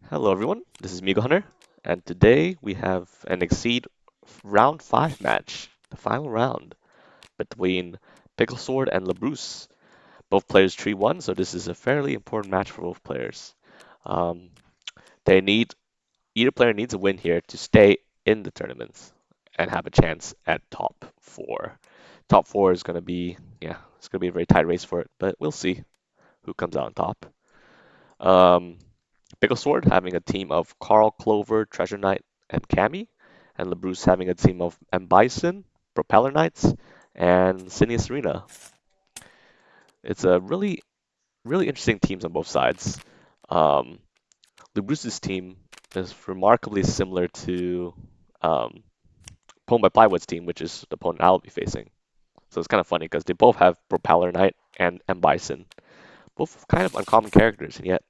Hello everyone, this is Migo Hunter, and today we have an Exceed round 5 match, the final round, between picklesword and Labrousse. Both players 3-1, so this is a fairly important match for both players. Um, they need Either player needs a win here to stay in the tournaments and have a chance at top 4. Top 4 is going to be, it's going to be a very tight race for it, but we'll see who comes out on top. Um, Picklesword having a team of Carl Clover, Treasure Knight, and Cammy, and Labrousse having a team of M. Bison, Propeller Knights, and Sinius Serena. It's a really interesting teams on both sides. Um, Labrousse's team is remarkably similar to um, Pwned by Plywood's team, which is the opponent I'll be facing. So it's kind of funny because they both have Propeller Knight and M. Bison, both kind of uncommon characters, and yet,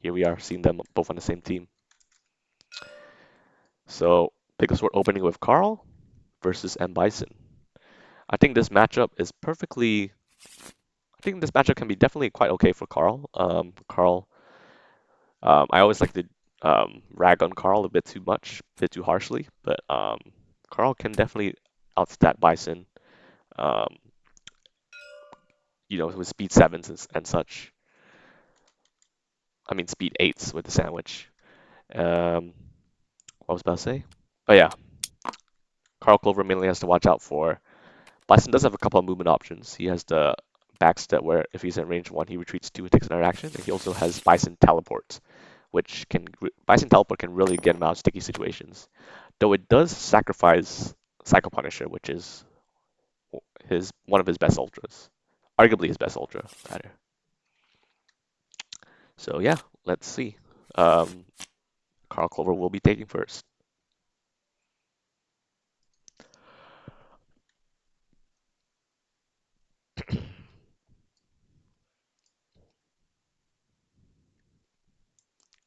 here we are seeing them both on the same team. So Picklesword opening with Carl versus M. Bison. I think this matchup is perfectly. I think this matchup can be definitely quite okay for Carl. I always like to rag on Carl a bit too much, a bit too harshly, but Carl can definitely outstat Bison. Um, with speed sevens and such. I mean speed eights with the sandwich. Um, what was I about to say? Oh yeah, Carl Clover mainly has to watch out for. Bison does have a couple of movement options. He has the backstep where if he's in range one, he retreats two and takes another action. And he also has Bison teleport, which can Bison teleport can really get him out of sticky situations. Though it does sacrifice Psycho Punisher, which is his one of his best ultras, arguably his best ultra, rather. So yeah, let's see. Um, Carl Clover will be taking first.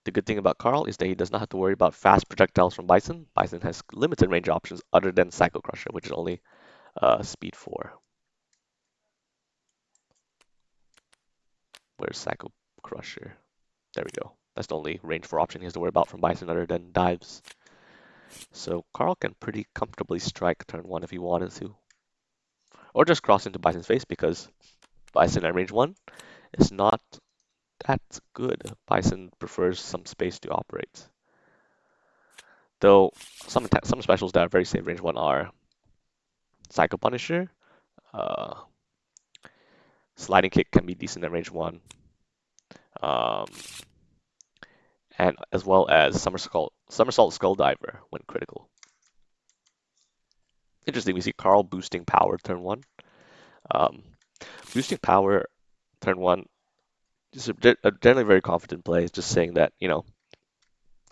The good thing about Carl is that he does not have to worry about fast projectiles from Bison. Bison has limited range options other than Psycho Crusher, which is only speed 4. Where's Psycho Crusher? There we go. That's the only range 4 option he has to worry about from Bison other than dives. So Carl can pretty comfortably strike turn 1 if he wanted to. Or just cross into Bison's face because Bison at range 1 is not that good. Bison prefers some space to operate. Though some specials that are very safe range 1 are Psycho Punisher, uh, Sliding Kick can be decent at range 1, um, and as well as Somersault Skull Diver when critical. Interesting, we see Carl boosting power turn 1. Um, Boosting power turn 1 is a generally very confident play. It's just saying that,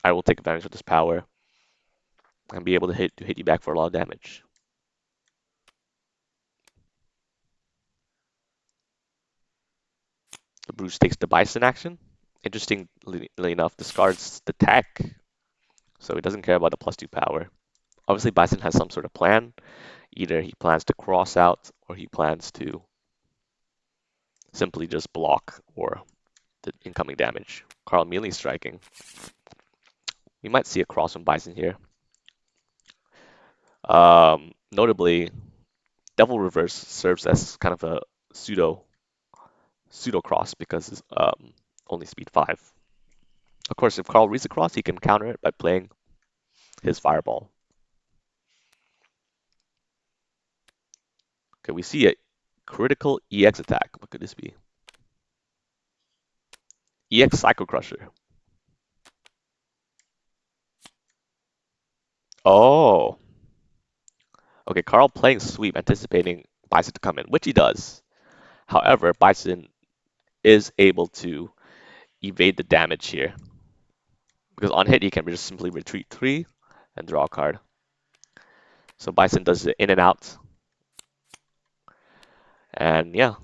I will take advantage of this power and be able to hit you back for a lot of damage. The Bruce takes the Bison action. Interestingly enough, discards the tech, so he doesn't care about the +2 power. Obviously, Bison has some sort of plan. Either he plans to cross out or he plans to simply just block or the incoming damage. Carl melee striking. We might see a cross from Bison here. Notably, Devil Reverse serves as kind of a pseudo cross because it's only speed 5. Of course, if Carl reads a cross, he can counter it by playing his Fireball. Okay, we see a critical EX attack. What could this be? EX Psycho Crusher. Oh, okay. Carl playing sweep, anticipating Bison to come in, which he does. However, Bison is able to evade the damage here because on hit he can just simply retreat 3 and draw a card. So Bison does it in and out, and yeah,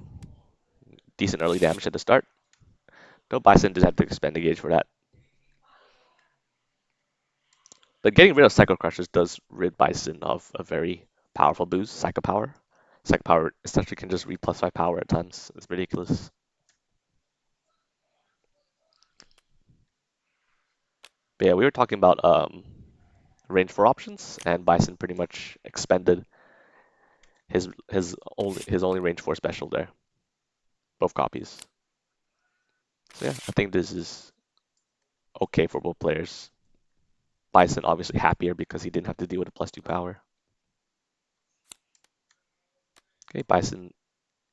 decent early damage at the start. No, Bison did have to expend the gauge for that. But getting rid of Psycho Crushers does rid Bison of a very powerful boost, Psycho Power. Psycho Power essentially can just read +5 power at times. It's ridiculous. But yeah, we were talking about range 4 options, and Bison pretty much expended his only range 4 special there, both copies. So yeah, I think this is okay for both players. Bison obviously happier because he didn't have to deal with a +2 power. Okay, Bison,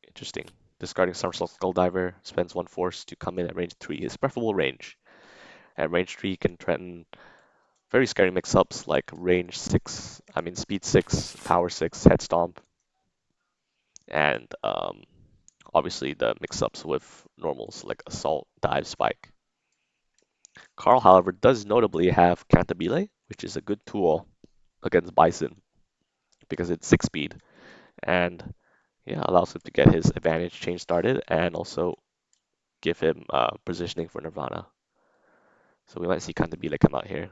interesting. Discarding Somersault Skulldiver, spends 1 force to come in at range 3, his preferable range. At range 3, he can threaten very scary mix-ups like speed 6, power 6, head stomp, and obviously the mix-ups with normals like assault, dive, spike. Carl, however, does notably have Cantabile, which is a good tool against Bison because it's 6 speed and yeah, allows him to get his advantage chain started and also give him positioning for Nirvana. So we might see Cantabile come out here,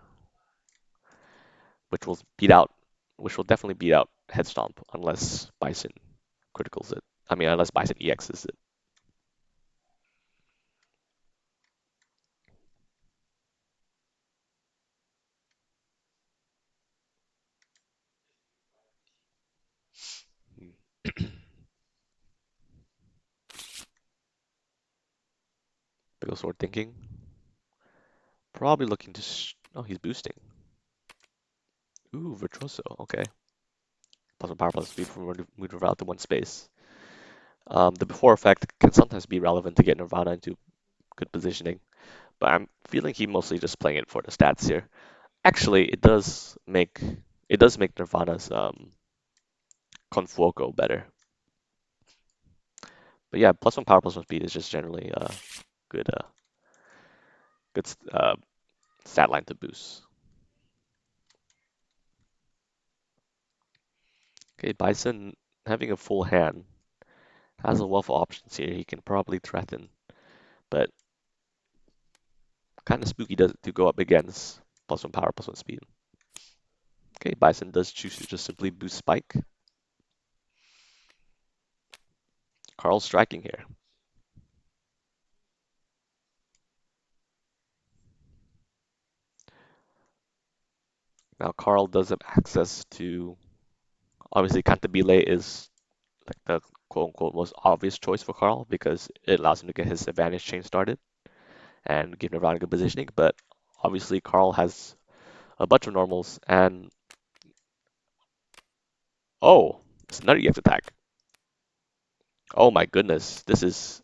which will beat out, which will definitely beat out Head Stomp unless Bison criticals it. I mean, unless Bison EXs it. Pickle Sword thinking. Probably looking to. Oh, he's boosting. Ooh, Virtuoso. Okay. Plus one power, plus speed from move Nirvana to one space. The before effect can sometimes be relevant to get Nirvana into good positioning, but I'm feeling he mostly just playing it for the stats here. Actually, it does make Nirvana's Confuoco better. But yeah, plus one power, plus one speed is just generally good good stat line to boost. Okay, Bison having a full hand has a wealth of options here. He can probably threaten, but kind of spooky to go up against plus one power, plus one speed. Okay, Bison does choose to just simply boost Spike. Carl's striking here. Now Carl does have access to, obviously Cantabile is like the quote unquote most obvious choice for Carl because it allows him to get his advantage chain started and give Nirvana good positioning, but obviously Carl has a bunch of normals and oh, it's another EX attack. Oh my goodness, this is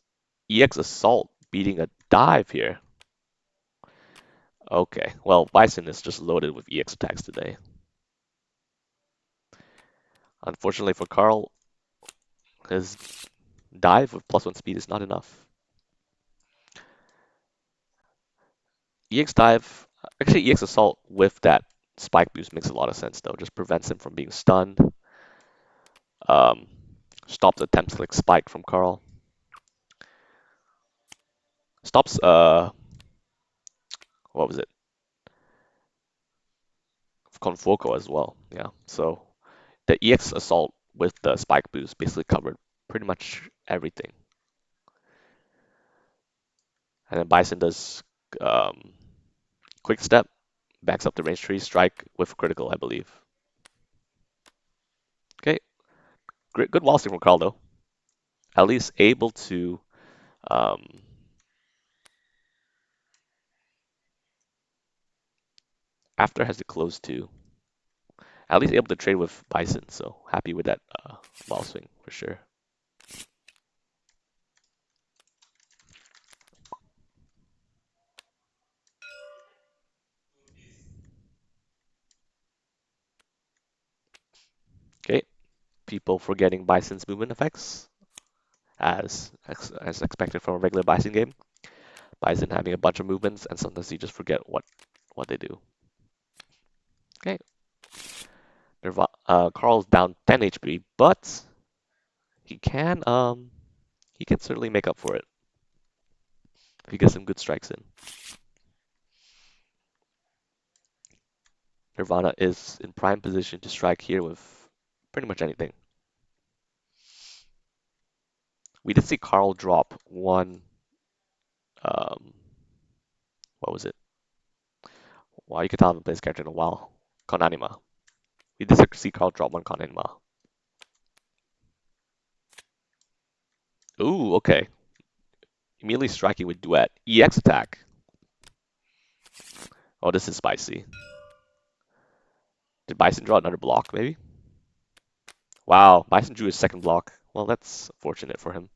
EX Assault beating a dive here. Okay, well, Bison is just loaded with EX attacks today. Unfortunately for Carl, his dive with plus one speed is not enough. EX dive, actually EX Assault with that spike boost makes a lot of sense though. Just prevents him from being stunned. Um, Stops attempts like spike from Carl. Stops what was it? Confoco as well. Yeah. So the EX Assault with the spike boost basically covered pretty much everything. And then Bison does um, quick step, backs up the range tree, strike with critical, I believe. Okay, great, good wall from Carl though. At least able to um, after has to close too. At least able to trade with Bison, so happy with that wall swing for sure. Okay, people forgetting Bison's movement effects as expected from a regular Bison game. Bison having a bunch of movements, and sometimes you just forget what they do. Okay, Carl's down 10 HP, but he can he can certainly make up for it if he gets some good strikes in. Nirvana is in prime position to strike here with pretty much anything. We did see Carl drop one, um, what was it? Wow, you can tell I haven't played this character in a while. Konanima. We did see Carl drop one Konanima. Ooh, okay. Immediately striking with Duet. EX attack. Oh, this is spicy. Did Bison draw another block, maybe? Wow, Bison drew his second block. Well, that's fortunate for him.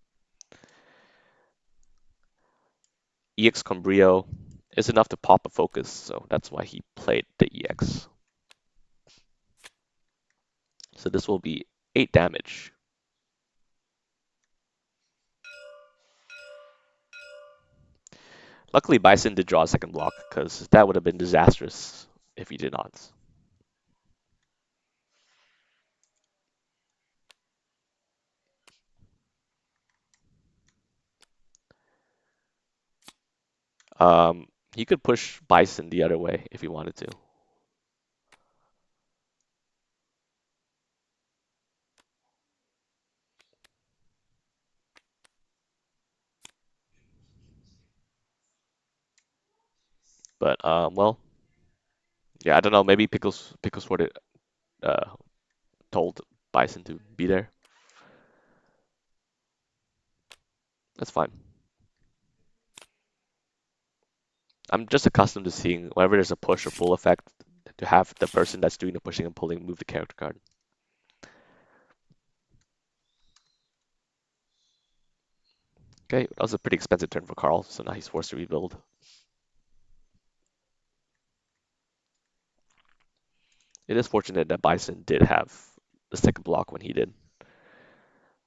EX Combrio is enough to pop a focus, so that's why he played the EX. So this will be 8 damage. Luckily, Bison did draw a second block, because that would have been disastrous if he did not. He could push Bison the other way if he wanted to. But, well, yeah, I don't know. Maybe Picklesword uh, told Bison to be there. That's fine. I'm just accustomed to seeing whenever there's a push or pull effect to have the person that's doing the pushing and pulling move the character card. Okay, that was a pretty expensive turn for Carl, so now he's forced to rebuild. It is fortunate that Bison did have the second block when he did.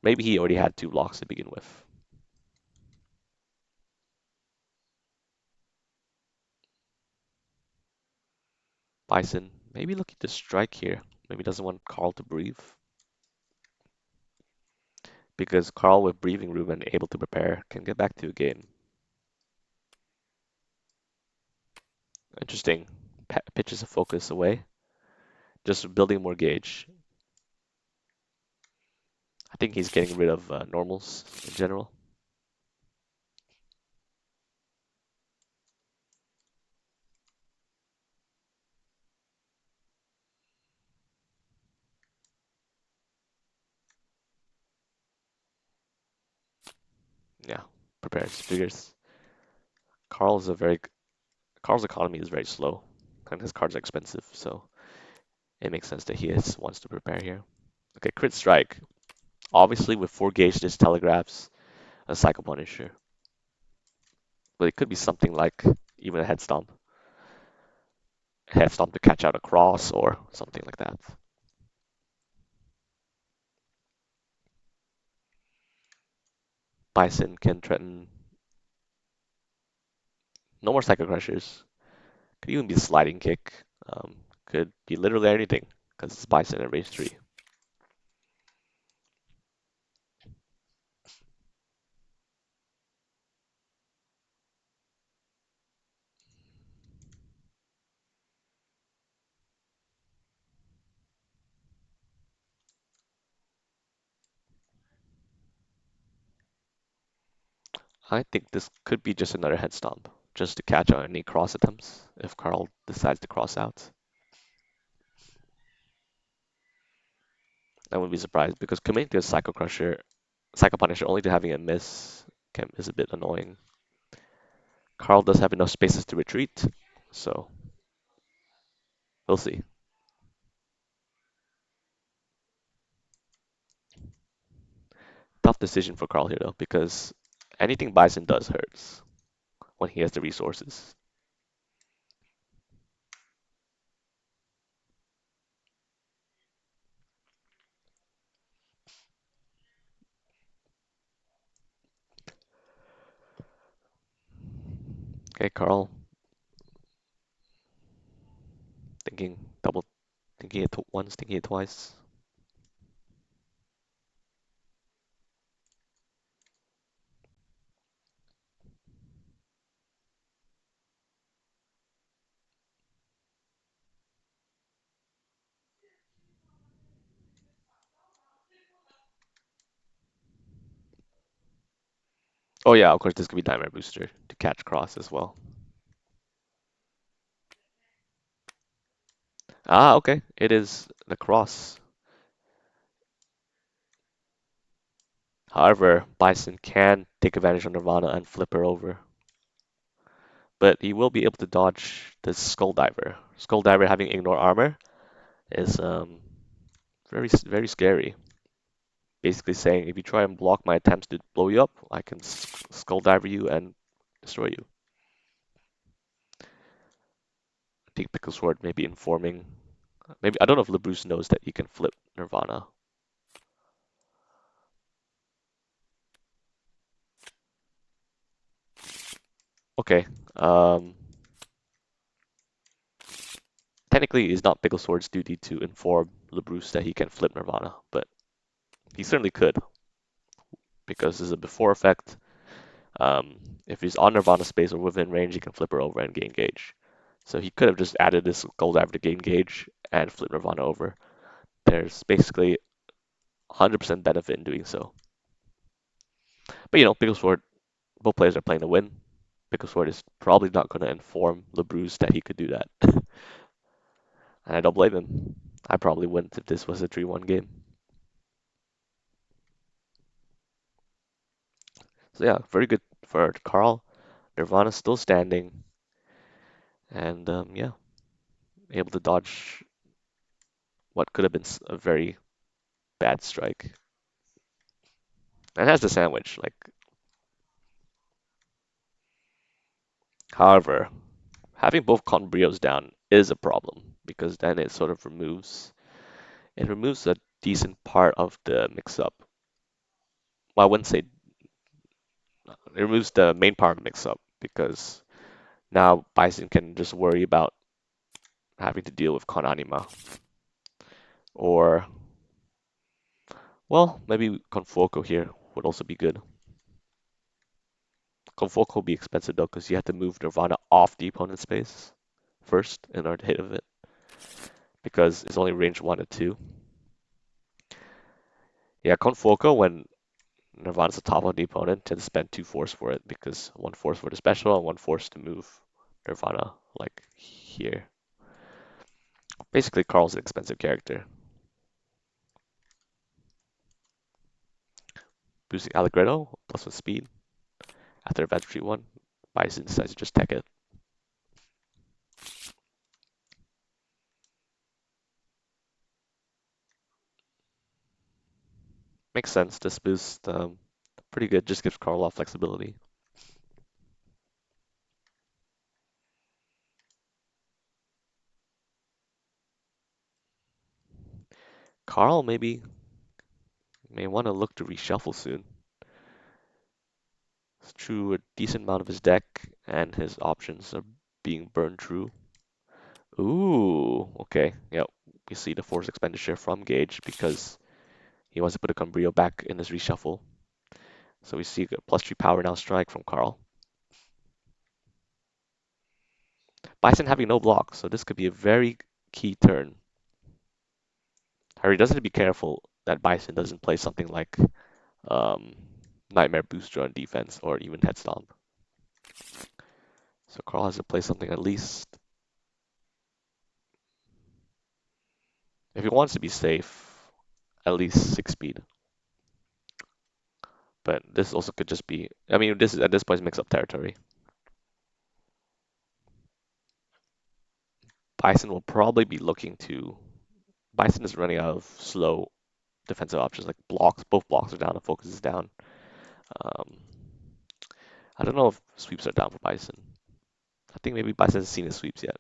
Maybe he already had 2 blocks to begin with. Bison, maybe looking to strike here. Maybe doesn't want Carl to breathe. Because Carl with breathing room and able to prepare can get back to a game. Interesting. Pitches a focus away. Just building more gauge. I think he's getting rid of normals in general. Yeah, prepares figures. Carl's a very Carl's economy is very slow, and his cards are expensive, so it makes sense that wants to prepare here. Okay, crit strike. Obviously, with 4 gauge, this telegraphs a Psycho Punisher, but it could be something like even a head stomp to catch out a cross or something like that. Bison can threaten no more Psycho Crushers. Could even be a sliding kick. Could be literally anything because it's Bison at range 3. I think this could be just another head stomp, just to catch out any cross attempts if Carl decides to cross out. I wouldn't be surprised because committing to a Psycho Punisher only to having a miss is a bit annoying. Carl does have enough spaces to retreat, so we'll see. Tough decision for Carl here though, because anything Bison does hurts when he has the resources. Okay, Carl thinking double, thinking it once, thinking it twice. Oh yeah, of course this could be Nightmare Booster to catch cross as well. Ah, okay. It is the cross. However, Bison can take advantage of Nirvana and flip her over. But he will be able to dodge the Skull Diver. Skull Diver having ignore armor is very scary. Basically saying if you try and block my attempts to blow you up, I can Skull Diver you and destroy you. I think picklesword maybe informing. Maybe I don't know if Labrousse knows that he can flip Nirvana. Okay. Um, Technically, it's not picklesword's duty to inform Labrousse that he can flip Nirvana, but he certainly could because this is a before effect. Um, if he's on Nirvana space or within range, he can flip her over and gain gauge. So he could have just added this gold diver to gain gauge and flip Nirvana over. There's basically 100% benefit in doing so. But Picklesword, both players are playing to win. Picklesword is probably not going to inform Labrousse that he could do that. And I don't blame him. I probably wouldn't if this was a 3-1 game. So yeah, very good for Carl. Nirvana's still standing. And yeah, able to dodge what could have been a very bad strike. And has the sandwich. Like, however, having both Conbrios down is a problem because then it sort of removes a decent part of the mix-up. Well, I wouldn't say it removes the main part of the mix-up because now Bison can just worry about having to deal with Con Anima or well, maybe Confoco here would also be good. Confoco will be expensive though because you have to move Nirvana off the opponent's space first in order to hit with it because it's only range 1 to 2. Yeah, Confoco when Nirvana's the top of the opponent tends to spend 2 force for it because 1 force for the special and 1 force to move Nirvana like here. Basically, Carl's an expensive character. Boosting Allegretto plus 1 speed. After advanced retreat 1, Bison decides to just tech it. Makes sense. This boost pretty good. Just gives Carl a lot of flexibility. Carl maybe may want to look to reshuffle soon. It's true, a decent amount of his deck and his options are being burned through. Ooh, okay. Yep. We see the force expenditure from Gage because he wants to put a Cumbrio back in his reshuffle. So we see a +3 power now strike from Carl. Bison having no block, so this could be a very key turn. Harry does need to be careful that Bison doesn't play something like um, Nightmare Booster on defense or even Head Stomp. So Carl has to play something at least, if he wants to be safe, at least 6 speed. But this also could just be, I mean, this is at this point mix up territory. Bison will probably be looking to. Bison is running out of slow defensive options like blocks. Both blocks are down and focus is down. Um, I don't know if sweeps are down for Bison. I think maybe Bison hasn't seen his sweeps yet.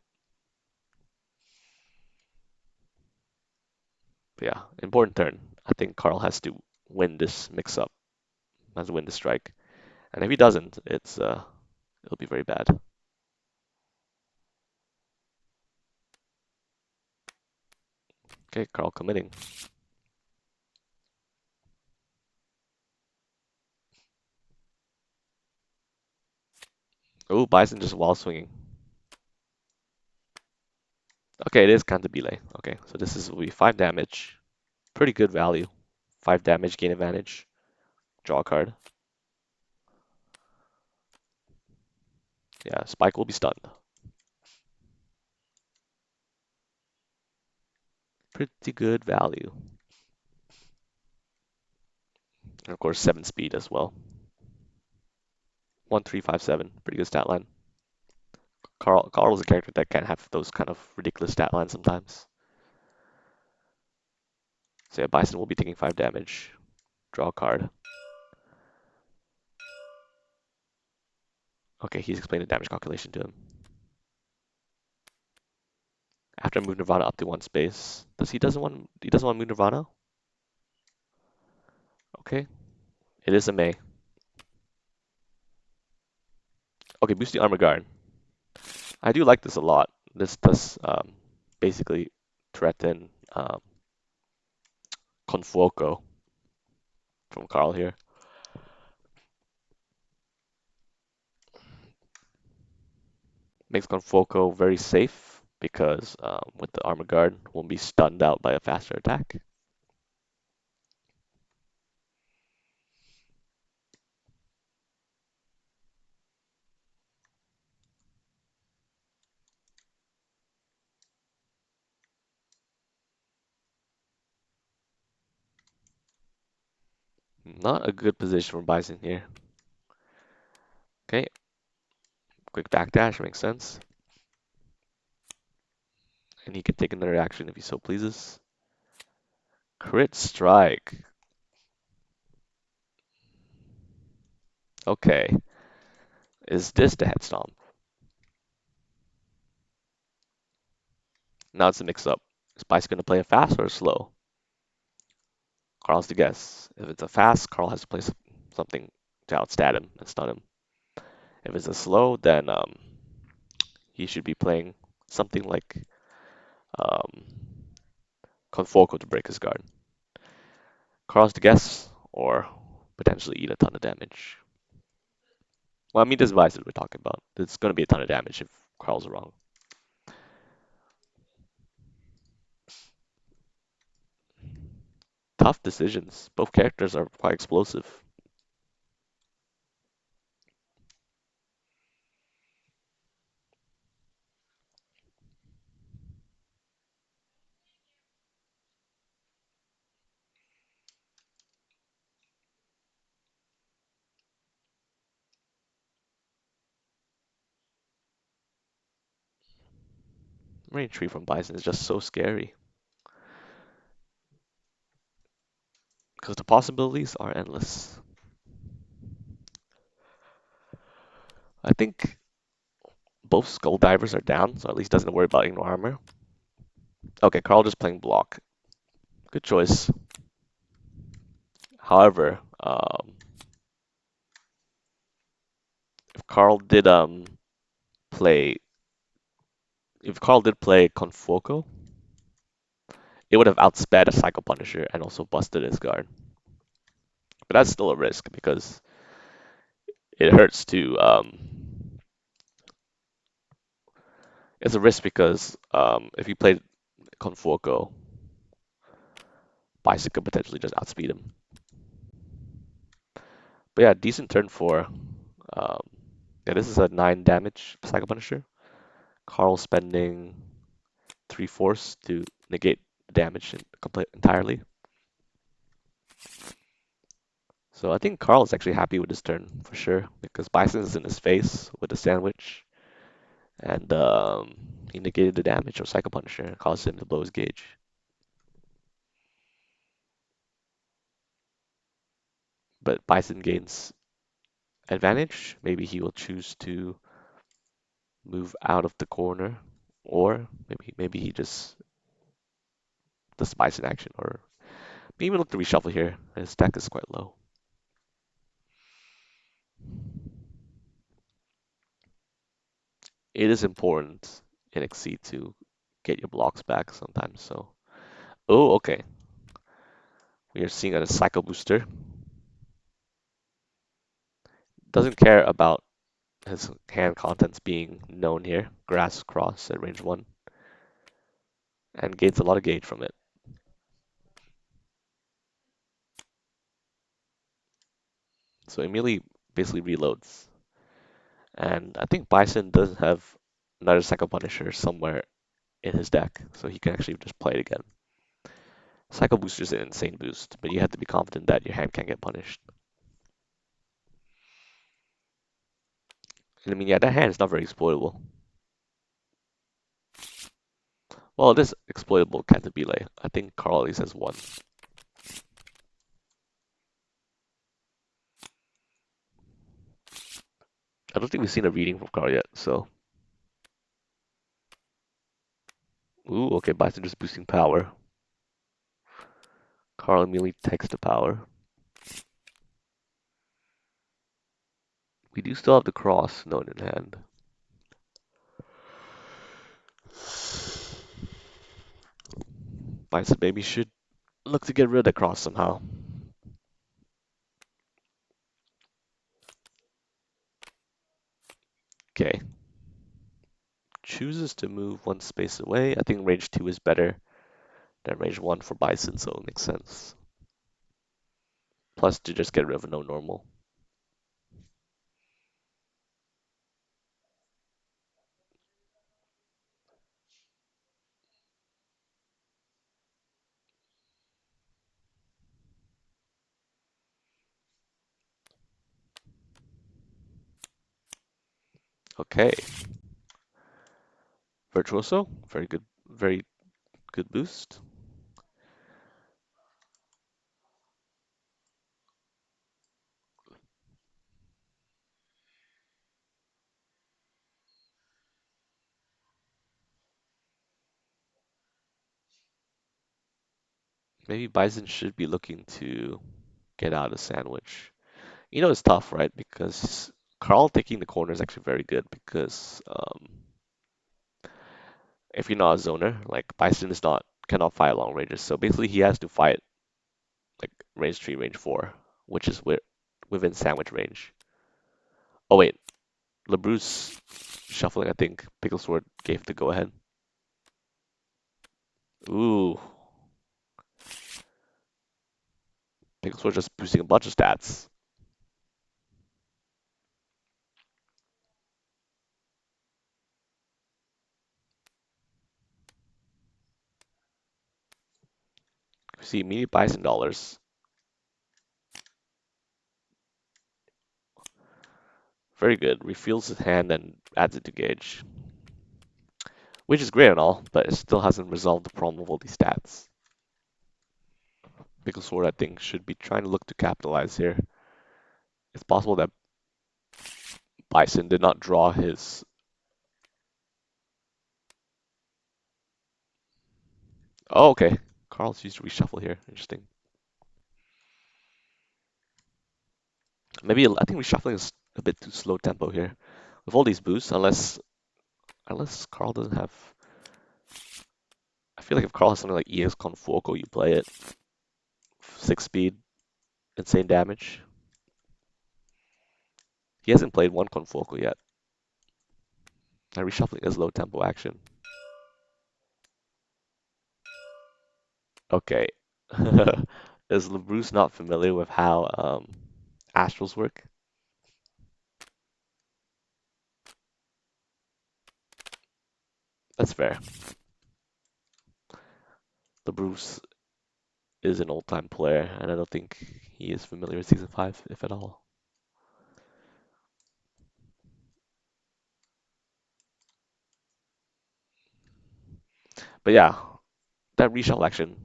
But yeah, important turn. I think Carl has to win this mix up, has to win the strike. And if he doesn't, it'll be very bad. Okay, Carl committing. Oh, Bison just wall swinging. Okay, it is Cantabile. Okay, so this will be 5 damage. Pretty good value. 5 damage, gain advantage. Draw a card. Yeah, Spike will be stunned. Pretty good value. And of course, 7 speed as well. 1357, pretty good stat line. Carl is a character that can have those kind of ridiculous stat lines sometimes. So yeah, Bison will be taking 5 damage. Draw a card. Okay, he's explained the damage calculation to him. After I move Nirvana up to 1 space. He doesn't want to move Nirvana? Okay. It is a May. Okay, boost the armor guard. I do like this a lot. This does basically threaten Confuoco from Carl here. Makes Confuoco very safe because with the armor guard, won't be stunned out by a faster attack. Not a good position for Bison here. Okay, quick backdash makes sense. And he can take another action if he so pleases. Crit strike. Okay. Is this the head stomp? Now it's a mix up. Is Bison going to play a fast or a slow? Carl has to guess. If it's a fast, Carl has to play something to outstat him and stun him. If it's a slow, then he should be playing something like um, Confoco to break his guard. Carl has to guess or potentially eat a ton of damage. Well, I mean, this device that we're talking about. It's going to be a ton of damage if Carl's wrong. Tough decisions. Both characters are quite explosive. Range 3 from Bison is just so scary. Because the possibilities are endless. I think both Skull Divers are down, so at least doesn't worry about Ignore Armor. Okay, Carl just playing block. Good choice. However, if Carl did play if Carl did play Confuoco, it would have outsped a Psycho Punisher and also busted his guard. But that's still a risk because it hurts to it's a risk because if you played Confuoco, Bison could potentially just outspeed him. But yeah, decent turn for um, yeah, this is a 9 damage Psycho Punisher. Carl spending 3 force to negate the damage entirely. So I think Carl is actually happy with his turn for sure because Bison is in his face with the sandwich, and he negated the damage of Psycho Punisher and caused him to blow his gauge. But Bison gains advantage. Maybe he will choose to move out of the corner, or maybe he just does Bison action, or maybe even look to reshuffle here. His deck is quite low. It is important in Exceed to get your blocks back sometimes. So, oh, okay. We are seeing a Psycho Booster. Doesn't care about his hand contents being known here. Grass Cross at range 1. And gains a lot of gauge from it. So immediately basically reloads. And I think Bison does have another Psycho Punisher somewhere in his deck. So he can actually just play it again. Cycle Booster is an insane boost, but you have to be confident that your hand can't get punished. And I mean, yeah, that hand is not very exploitable. Well, it is exploitable Cantabile. I think Carl at least has one. I don't think we've seen a reading from Carl yet, so. Ooh, okay, Bison just boosting power. Carl immediately takes the power. We do still have the cross known in hand. Bison maybe should look to get rid of the cross somehow. Okay. Chooses to move one space away. I think range 2 is better than range 1 for Bison, so it makes sense. Plus to just get rid of no normal. Okay. Virtuoso, very good boost. Maybe Bison should be looking to get out of sandwich. You know it's tough, right? Because Carl taking the corner is actually very good because if you're not a zoner, like Bison is not cannot fight long ranges. So basically he has to fight like range 3, range 4, which is within sandwich range. Oh wait, Labrousse shuffling, I think picklesword gave the go ahead. Ooh, picklesword just boosting a bunch of stats. See, immediate Bison dollars. Very good. Refills his hand and adds it to gauge. Which is great and all, but it still hasn't resolved the problem of all these stats. Picklesword, I think, should be trying to look to capitalize here. It's possible that Bison did not draw his. Oh, okay. Carl's used to reshuffle here. Interesting. Maybe I think reshuffling is a bit too slow tempo here. With all these boosts, unless Carl doesn't have. I feel like if Carl has something like EX Confoco, you play it. 6 speed, insane damage. He hasn't played one Confoco yet. And reshuffling is low tempo action. Okay. Is Labrousse not familiar with how astrals work? That's fair. Labrousse is an old-time player, and I don't think he is familiar with Season 5, if at all. But yeah, that reshuffle action.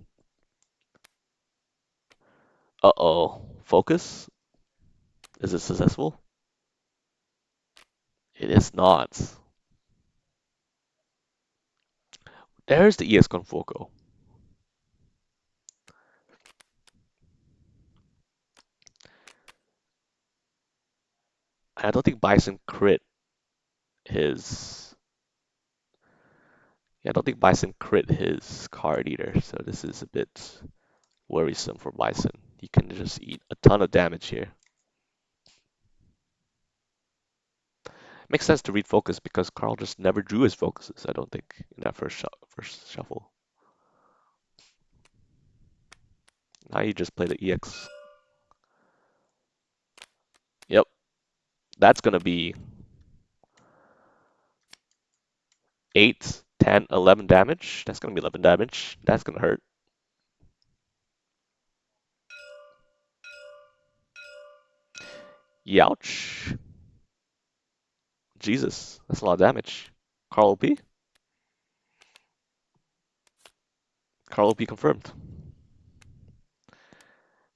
Uh-oh. Focus? Is it successful? It is not. There's the ES Confoco. I don't think Bison crit his. Yeah, I don't think Bison crit his card either, so this is a bit worrisome for Bison. He can just eat a ton of damage here. Makes sense to read focus because Carl just never drew his focuses, I don't think, in that first shuffle. Now you just play the EX. Yep, that's gonna be 8, 10, 11 damage. That's gonna be 11 damage. That's gonna hurt. Youch. Jesus, that's a lot of damage. Carl OP? Carl OP confirmed.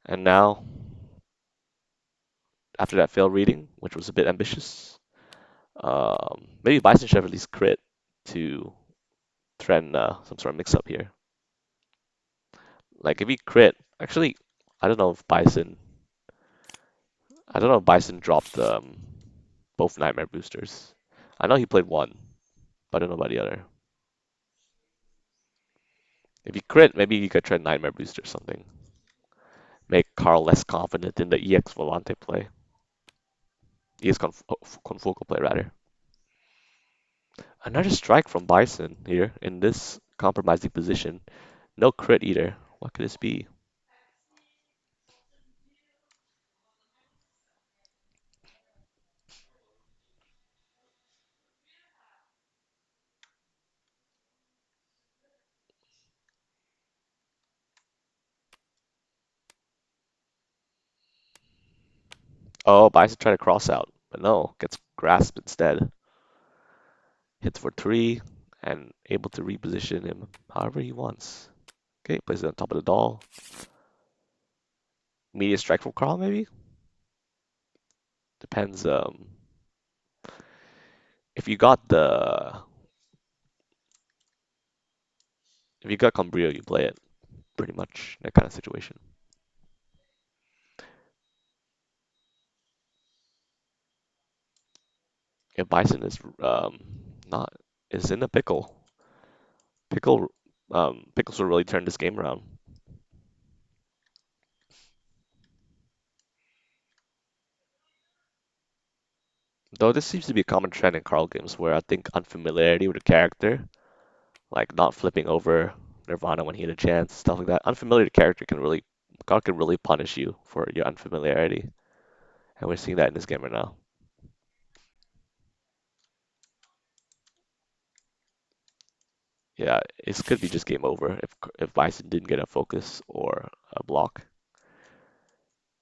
And now, after that failed reading, which was a bit ambitious, maybe Bison should have at least crit to threaten some sort of mix-up here. Like if he crit, actually, I don't know if Bison, I don't know if Bison dropped both Nightmare Boosters. I know he played one, but I don't know about the other. If he crit, maybe he could try Nightmare Booster or something. Make Carl less confident in the EX Volante play. EX Confocal play, rather. Another strike from Bison here in this compromising position. No crit either. What could this be? Oh, Bison tried to cross out, but no, gets grasped instead. Hits for 3 and able to reposition him however he wants. Okay, places it on top of the doll. Media strike from Carl, maybe? Depends. If you got the if you got Cumbrio, you play it pretty much that kind of situation. If Bison is not is in a pickle, pickles will really turn this game around. Though this seems to be a common trend in Carl games where I think unfamiliarity with a character, like not flipping over Nirvana when he had a chance, stuff like that. Unfamiliar character can really God can really punish you for your unfamiliarity. And we're seeing that in this game right now. Yeah, it could be just game over if Bison didn't get a focus or a block.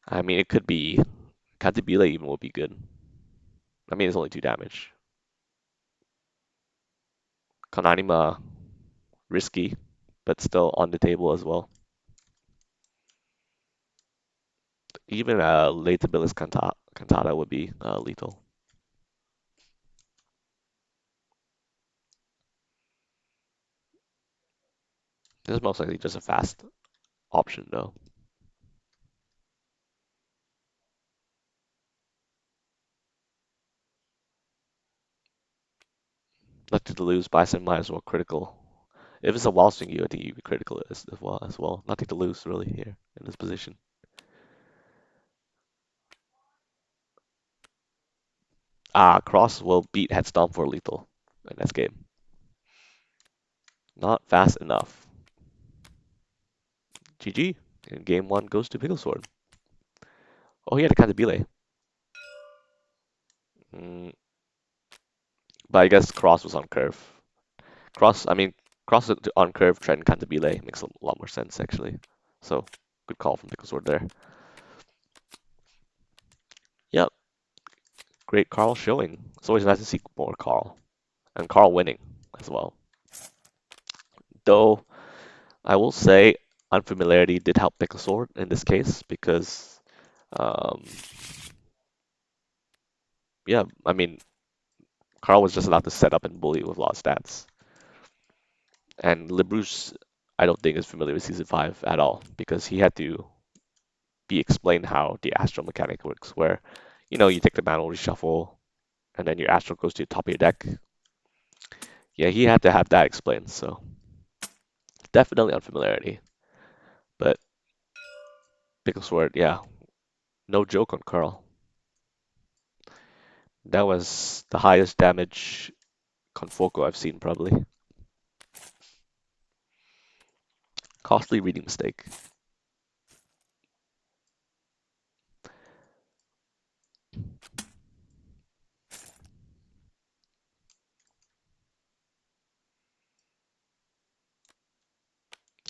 I mean, it could be Cantabile even would be good. I mean, it's only 2 damage. Kananima, risky, but still on the table as well. Even a late Abilis Cantata would be lethal. This is most likely just a fast option, though. Lucky to lose, Bison might as well critical. If it's a wall swing you, I think you'd be critical as well. Nothing to lose really here in this position. Cross will beat Headstomp for lethal in this game. Not fast enough. GG. And game 1 goes to picklesword. Oh, he had a Cantabile. Mm, but I guess Cross was on curve. Cross, I mean, Cross on curve, Trent Cantabile makes a lot more sense, actually. So, good call from picklesword there. Yep, great Carl showing. It's always nice to see more Carl. And Carl winning as well. Though, I will say, unfamiliarity did help picklesword in this case because, um, yeah, I mean, Carl was just allowed to set up and bully with a lot of stats. And Labrousse, I don't think is familiar with Season 5 at all because he had to be explained how the astral mechanic works, where, you take the manual reshuffle and then your astral goes to the top of your deck. Yeah, he had to have that explained, so definitely unfamiliarity. But Picklesword, yeah, no joke on Carl. That was the highest damage Confoco I've seen, probably. Costly reading mistake.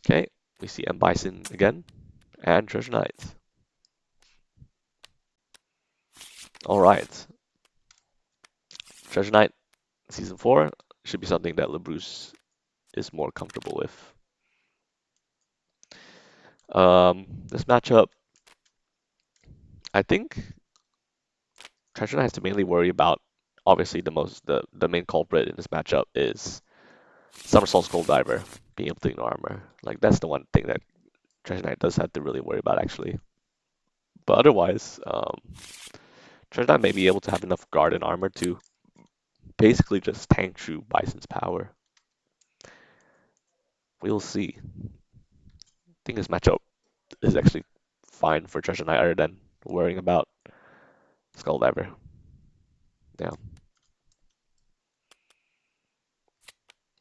Okay, we see M. Bison again, and Treasure Knight. All right, Treasure Knight Season 4 should be something that Labrousse is more comfortable with. This matchup, I think Treasure Knight has to mainly worry about. Obviously, the main culprit in this matchup is Somersault Skull Diver being able to ignore armor. Like that's the one thing that Treasure Knight does have to really worry about actually. But otherwise, Treasure Knight may be able to have enough guard and armor to basically just tank through Bison's power. We'll see. I think this matchup is actually fine for Treasure Knight other than worrying about Skull Diver. Yeah.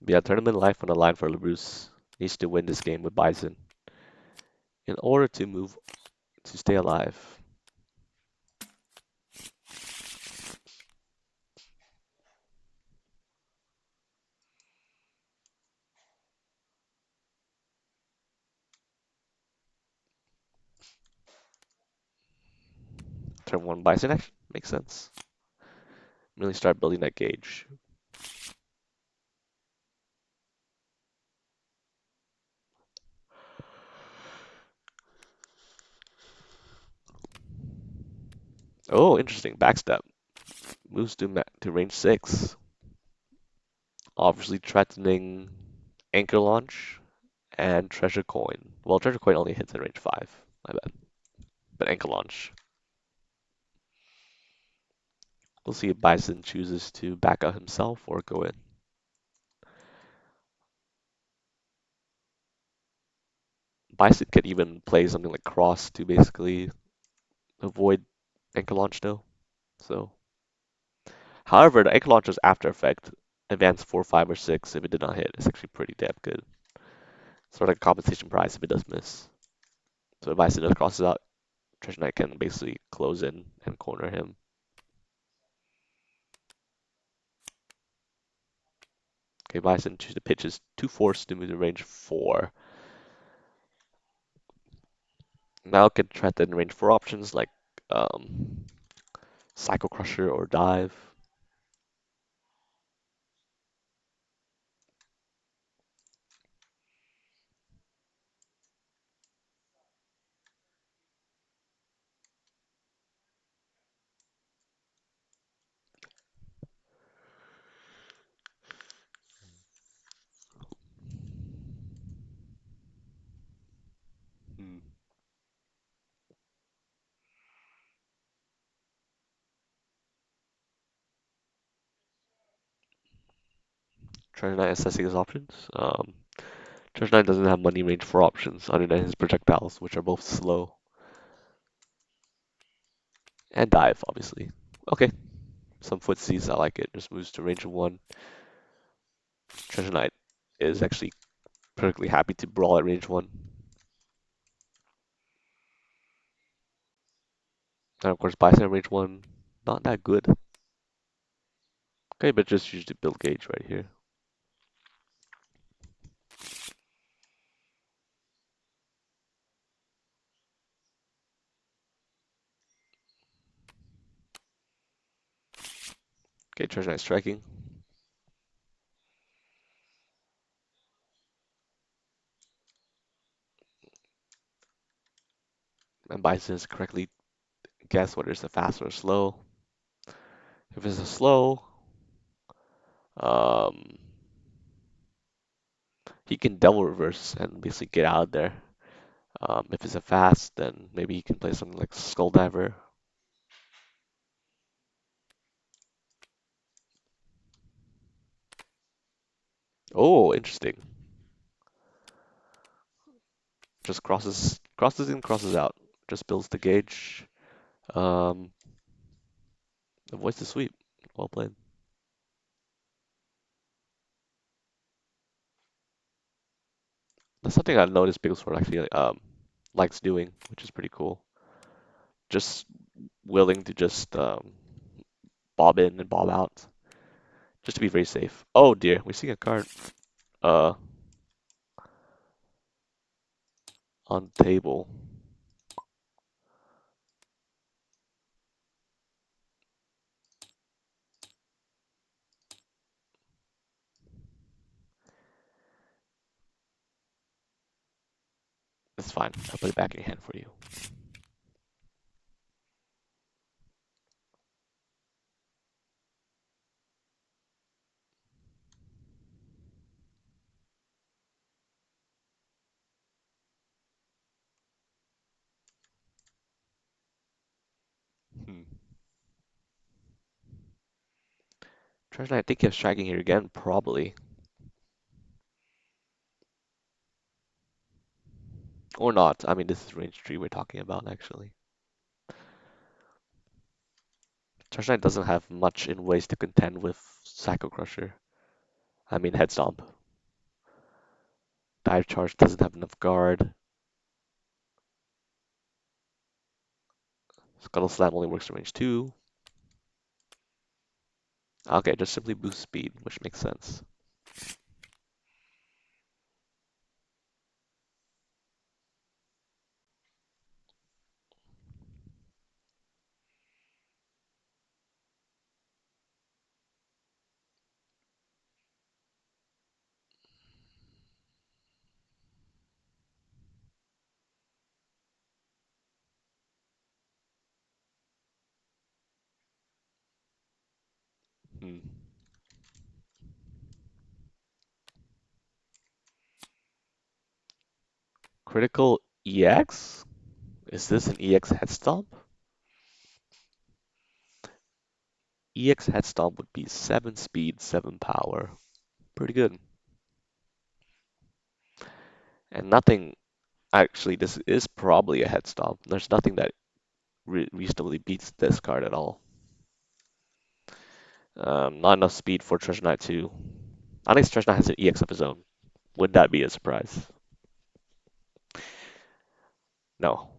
But yeah, tournament life on the line for Labrousse. Needs to win this game with Bison in order to move to stay alive. Turn one Bison action makes sense. Really start building that gauge. Oh, interesting. Backstep. Moves to range 6. Obviously threatening Anchor Launch and Treasure Coin. Well, Treasure Coin only hits in range 5. My bad. But Anchor Launch. We'll see if Bison chooses to back out himself or go in. Bison can even play something like Cross to basically avoid Anchor Launch though. So, however, the Anchor Launcher's after effect, advance 4, 5, or 6 if it did not hit, is actually pretty damn good. Sort of like a compensation prize if it does miss. So if Bison does crosses out, Treasure Knight can basically close in and corner him. Okay, Bison choose to pitch his 2 force to move to range 4. Now can threaten range 4 options like Psycho Crusher or Dive. Hmm. Treasure Knight assessing his options. Treasure Knight doesn't have money range 4 options other than his projectiles, which are both slow. And Dive, obviously. Okay, some footsies, I like it. Just moves to range 1. Treasure Knight is actually perfectly happy to brawl at range 1. And of course, Bison at range 1, not that good. Okay, but just use the build gauge right here. Okay, Treasure Knight striking. And Bison is correctly guess whether it's a fast or a slow. If it's a slow, um, he can double reverse and basically get out of there. If it's a fast, then maybe he can play something like Skull Diver. Oh, interesting. Just crosses in, crosses out. Just builds the gauge. Um, avoids the sweep. Well played. That's something I've noticed picklesword actually likes doing, which is pretty cool. Just willing to just bob in and bob out, just to be very safe. Oh dear, we're seeing a card uh on the table. fine. I'll put it back in your hand for you. Hmm. Treasure Knight, I think you have striking here again, probably. Or not. I mean, this is range 3 we're talking about, actually. Treasure Knight doesn't have much in ways to contend with Psycho Crusher. I mean, Head Stomp. Dive Charge doesn't have enough guard. Scuttle Slam only works in range 2. Okay, just simply boost speed, which makes sense. Hmm. Critical EX? Is this an EX Head Stomp? EX Head Stomp would be 7 speed, 7 power. Pretty good. And nothing, actually, this is probably a Head Stomp. There's nothing that reasonably beats this card at all. Not enough speed for Treasure Knight 2. Unless Treasure Knight has an EX of his own. Would that be a surprise? No.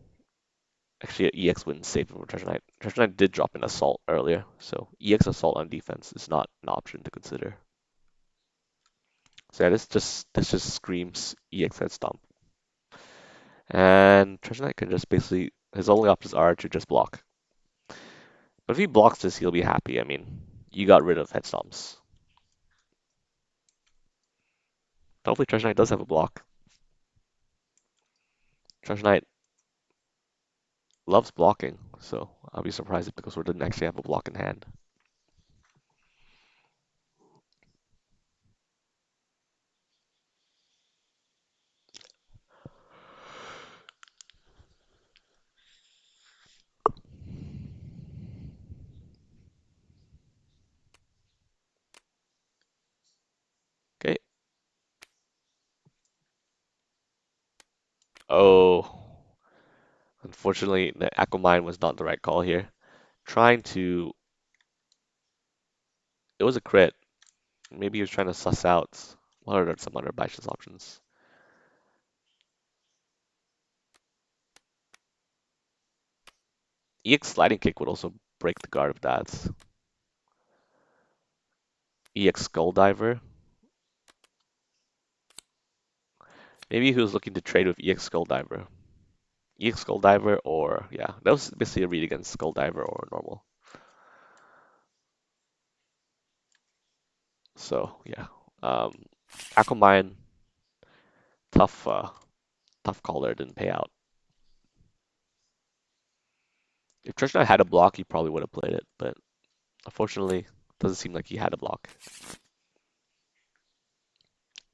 Actually, an EX wouldn't save him from Treasure Knight. Treasure Knight did drop an Assault earlier, so EX Assault on defense is not an option to consider. So yeah, this just screams EX Head Stomp. And Treasure Knight can just basically, his only options are to just block. But if he blocks this, he'll be happy. I mean, you got rid of Head Stomps. Hopefully Treasure Knight does have a block. Treasure Knight loves blocking, so I'll be surprised if Picklesword didn't actually have a block in hand. Okay. Oh, unfortunately, the Aquamine was not the right call here. Trying to, it was a crit. Maybe he was trying to suss out what are some other Baish's options. EX Sliding Kick would also break the guard of that. EX Skull Diver. Maybe he was looking to trade with EX Skull Diver. EX Skull Diver or, yeah, that was basically a read against Skull Diver or normal. So, yeah. Um, Aquamine, tough, tough call there, didn't pay out. If Treasure Knight had a block, he probably would have played it, but unfortunately, doesn't seem like he had a block.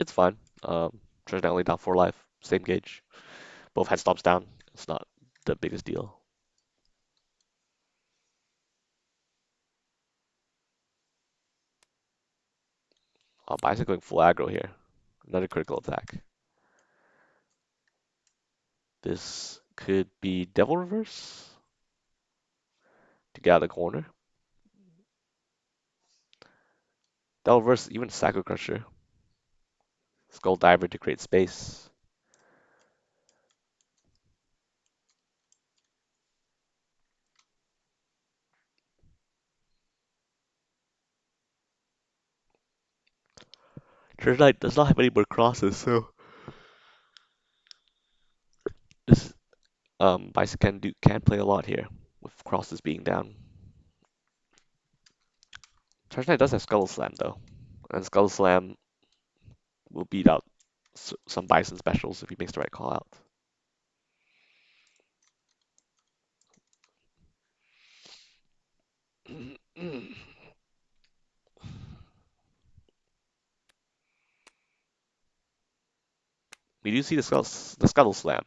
It's fine. Treasure Knight only down 4 life, same gauge. Both head stomps down. It's not the biggest deal. Bison going full aggro here. Another critical attack. This could be Devil Reverse to get out of the corner. Devil Reverse, even Psycho Crusher. Skull Diver to create space. Treasure Knight does not have any more crosses, so this Bison can play a lot here with crosses being down. Treasure Knight does have Skull Slam though, and Skull Slam will beat out some Bison specials if he makes the right call out. We do see the Scuttle Slam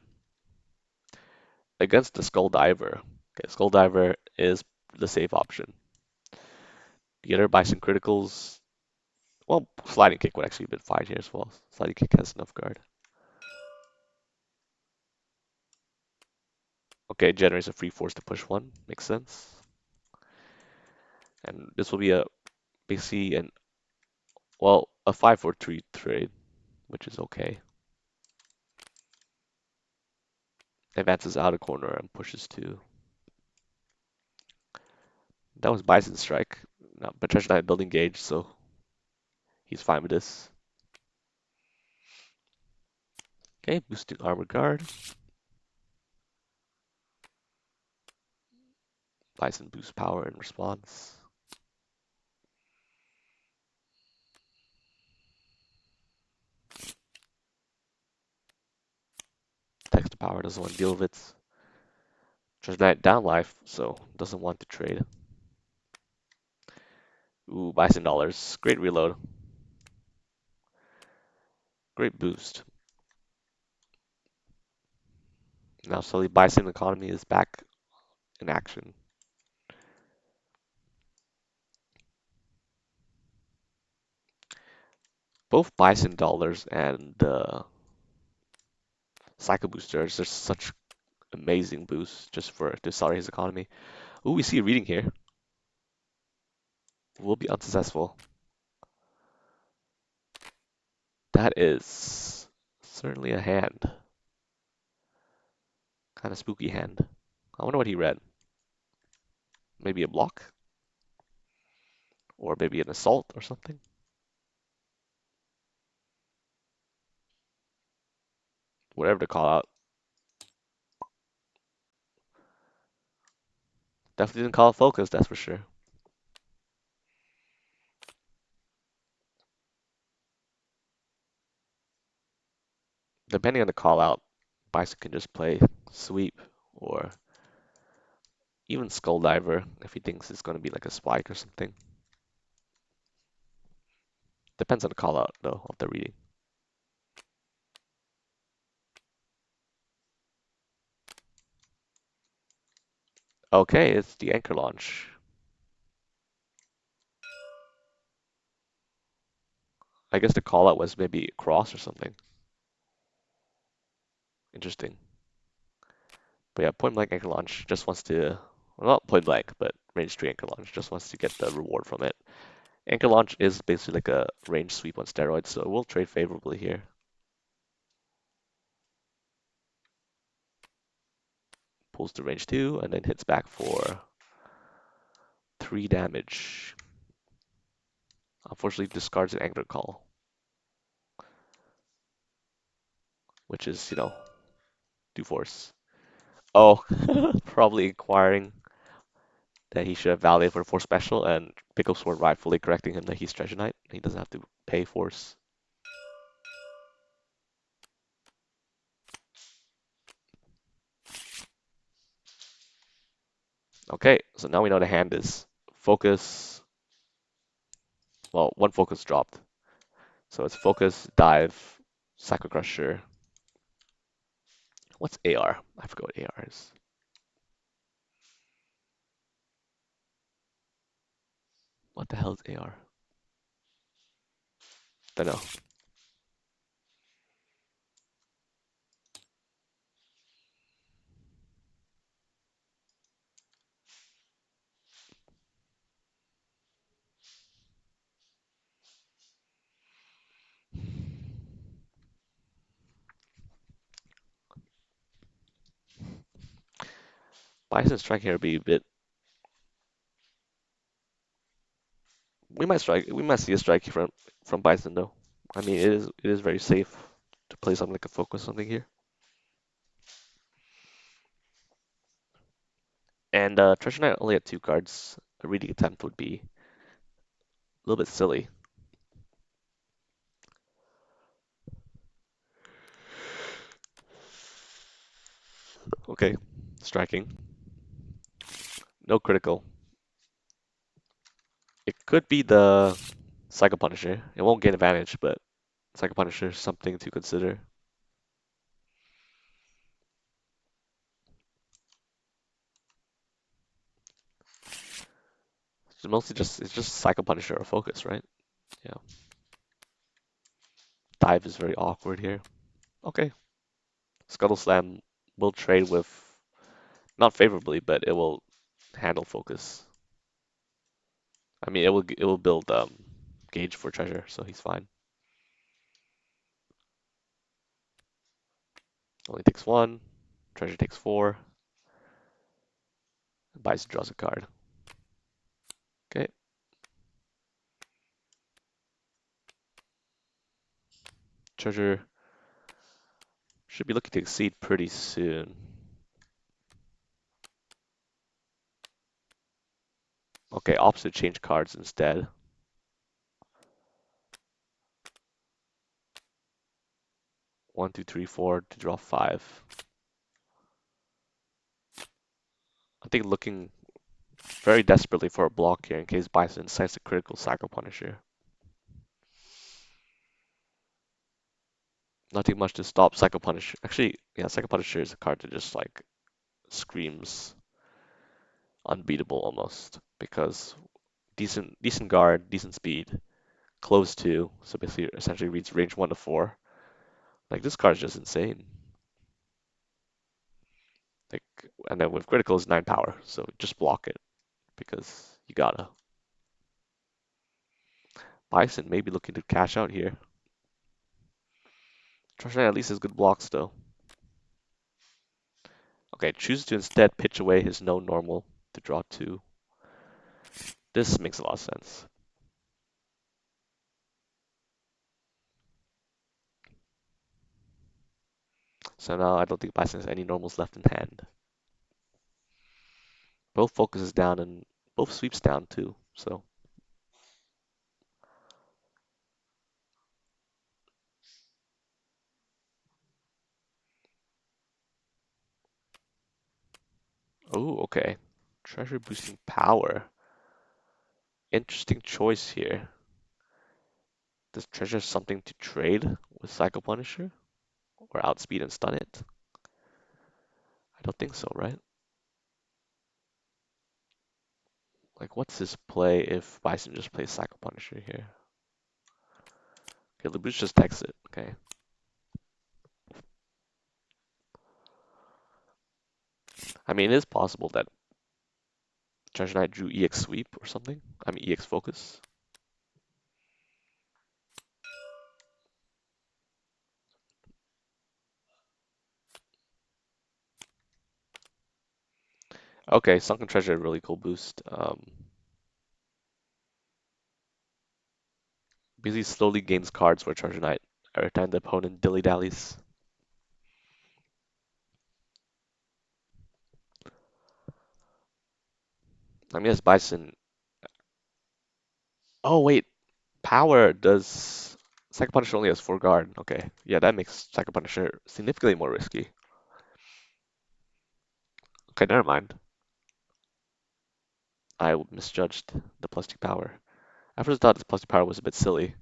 against the Skull Diver. Okay, Skull Diver is the safe option. The other Bison Criticals, well, Sliding Kick would actually have been fine here as well. Sliding Kick has enough guard. Okay, generates a free force to push one. Makes sense. And this will be a basically an well a 5-4-3 trade, which is okay. Advances out a corner and pushes two. That was Bison Strike. No, but Treasure Knight building gauge, so he's fine with this. Okay, boosting armor guard. Bison boosts power in response. Text to power doesn't want to deal with it. Treasure Knight down life, so doesn't want to trade. Ooh, Bison dollars. Great reload. Great boost. Now slowly Bison economy is back in action. Both Bison dollars and Psycho Boosters are such amazing boosts just for to accelerate his economy. Ooh, we see a reading here. Will be unsuccessful. That is certainly a hand. Kind of spooky hand. I wonder what he read. Maybe a block? Or maybe an assault or something? Whatever to call out. Definitely didn't call it focus, that's for sure. Depending on the call out, Bison can just play sweep or even Skull Diver if he thinks it's going to be like a spike or something. Depends on the call out though of the reading. Okay, it's the anchor launch. I guess the call out was maybe cross or something. Interesting. But yeah, point blank anchor launch just wants to, well, not point blank, but range 3 anchor launch just wants to get the reward from it. Anchor launch is basically like a range sweep on steroids, so we'll trade favorably here. Pulls to range 2 and then hits back for 3 damage. Unfortunately, discards an anchor call, which is, 2 force. Oh, probably inquiring that he should have validated for 4 special, and picklesword rightfully correcting him that he's Treasure Knight. He doesn't have to pay force. Okay, so now we know the hand is focus. Well, one focus dropped. So it's focus, dive, Psycho Crusher. What's AR? I forgot what AR is. What the hell is AR? Don't know. Bison strike here would be a bit. We might strike. We might see a strike from Bison though. I mean, it is very safe to play something like a focus something here. And Treasure Knight only had 2 cards. A reading attempt would be a little bit silly. Okay, striking. No critical. Could be the Psycho Punisher. It won't gain advantage, but Psycho Punisher is something to consider. It's just Psycho Punisher or Focus, right? Yeah. Dive is very awkward here. Okay. Scuttle Slam will trade with not favorably, but it will handle Focus. I mean, it will build gauge for treasure, so he's fine. Only takes one. Treasure takes four. Bison draws a card. Okay. Treasure should be looking to exceed pretty soon. Okay, opposite change cards instead. One, two, three, four to draw five. I think looking very desperately for a block here in case Bison incites a critical Psycho Punisher. Nothing much to stop Psycho Punisher. Actually, yeah, Psycho Punisher is a card that just like screams unbeatable almost because decent guard, decent speed, close two, so basically essentially reads range one to four. Like this card is just insane. Like, and then with critical is 9 power, so just block it because you gotta. Bison may be looking to cash out here. Trash at least has good blocks though. Okay, chooses to instead pitch away his no normal to draw two. This makes a lot of sense. So now I don't think Bison has any normals left in hand. Both focuses down and both sweeps down too. So oh, okay. Treasure boosting power. Interesting choice here. Does Treasure have something to trade with Psycho Punisher? Or outspeed and stun it? I don't think so, right? Like, what's his play if Bison just plays Psycho Punisher here? Okay, Labrousse just takes it. Okay. I mean, it is possible that Treasure Knight drew EX Sweep or something. I mean, EX Focus. Okay, Sunken Treasure, really cool boost. Basically slowly gains cards for Treasure Knight every time the opponent dilly-dallies. I mean, as Bison. Oh, wait. Power does. Psycho Punisher only has 4 guard. Okay. Yeah, that makes Psycho Punisher significantly more risky. Okay, never mind. I misjudged the plus 2 power. I first thought the plus 2 power was a bit silly,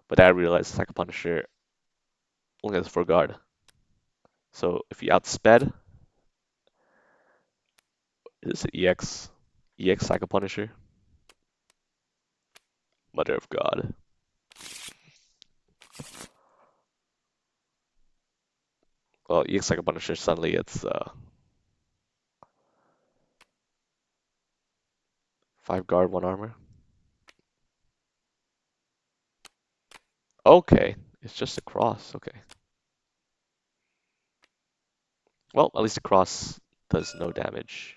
but then I realized Psycho Punisher only has 4 guard. So if you outsped, is it EX? EX Psycho Punisher? Mother of God. Well, EX Psycho Punisher, suddenly it's 5 guard, 1 armor. Okay, it's just a cross. Okay. Well, at least the cross does no damage.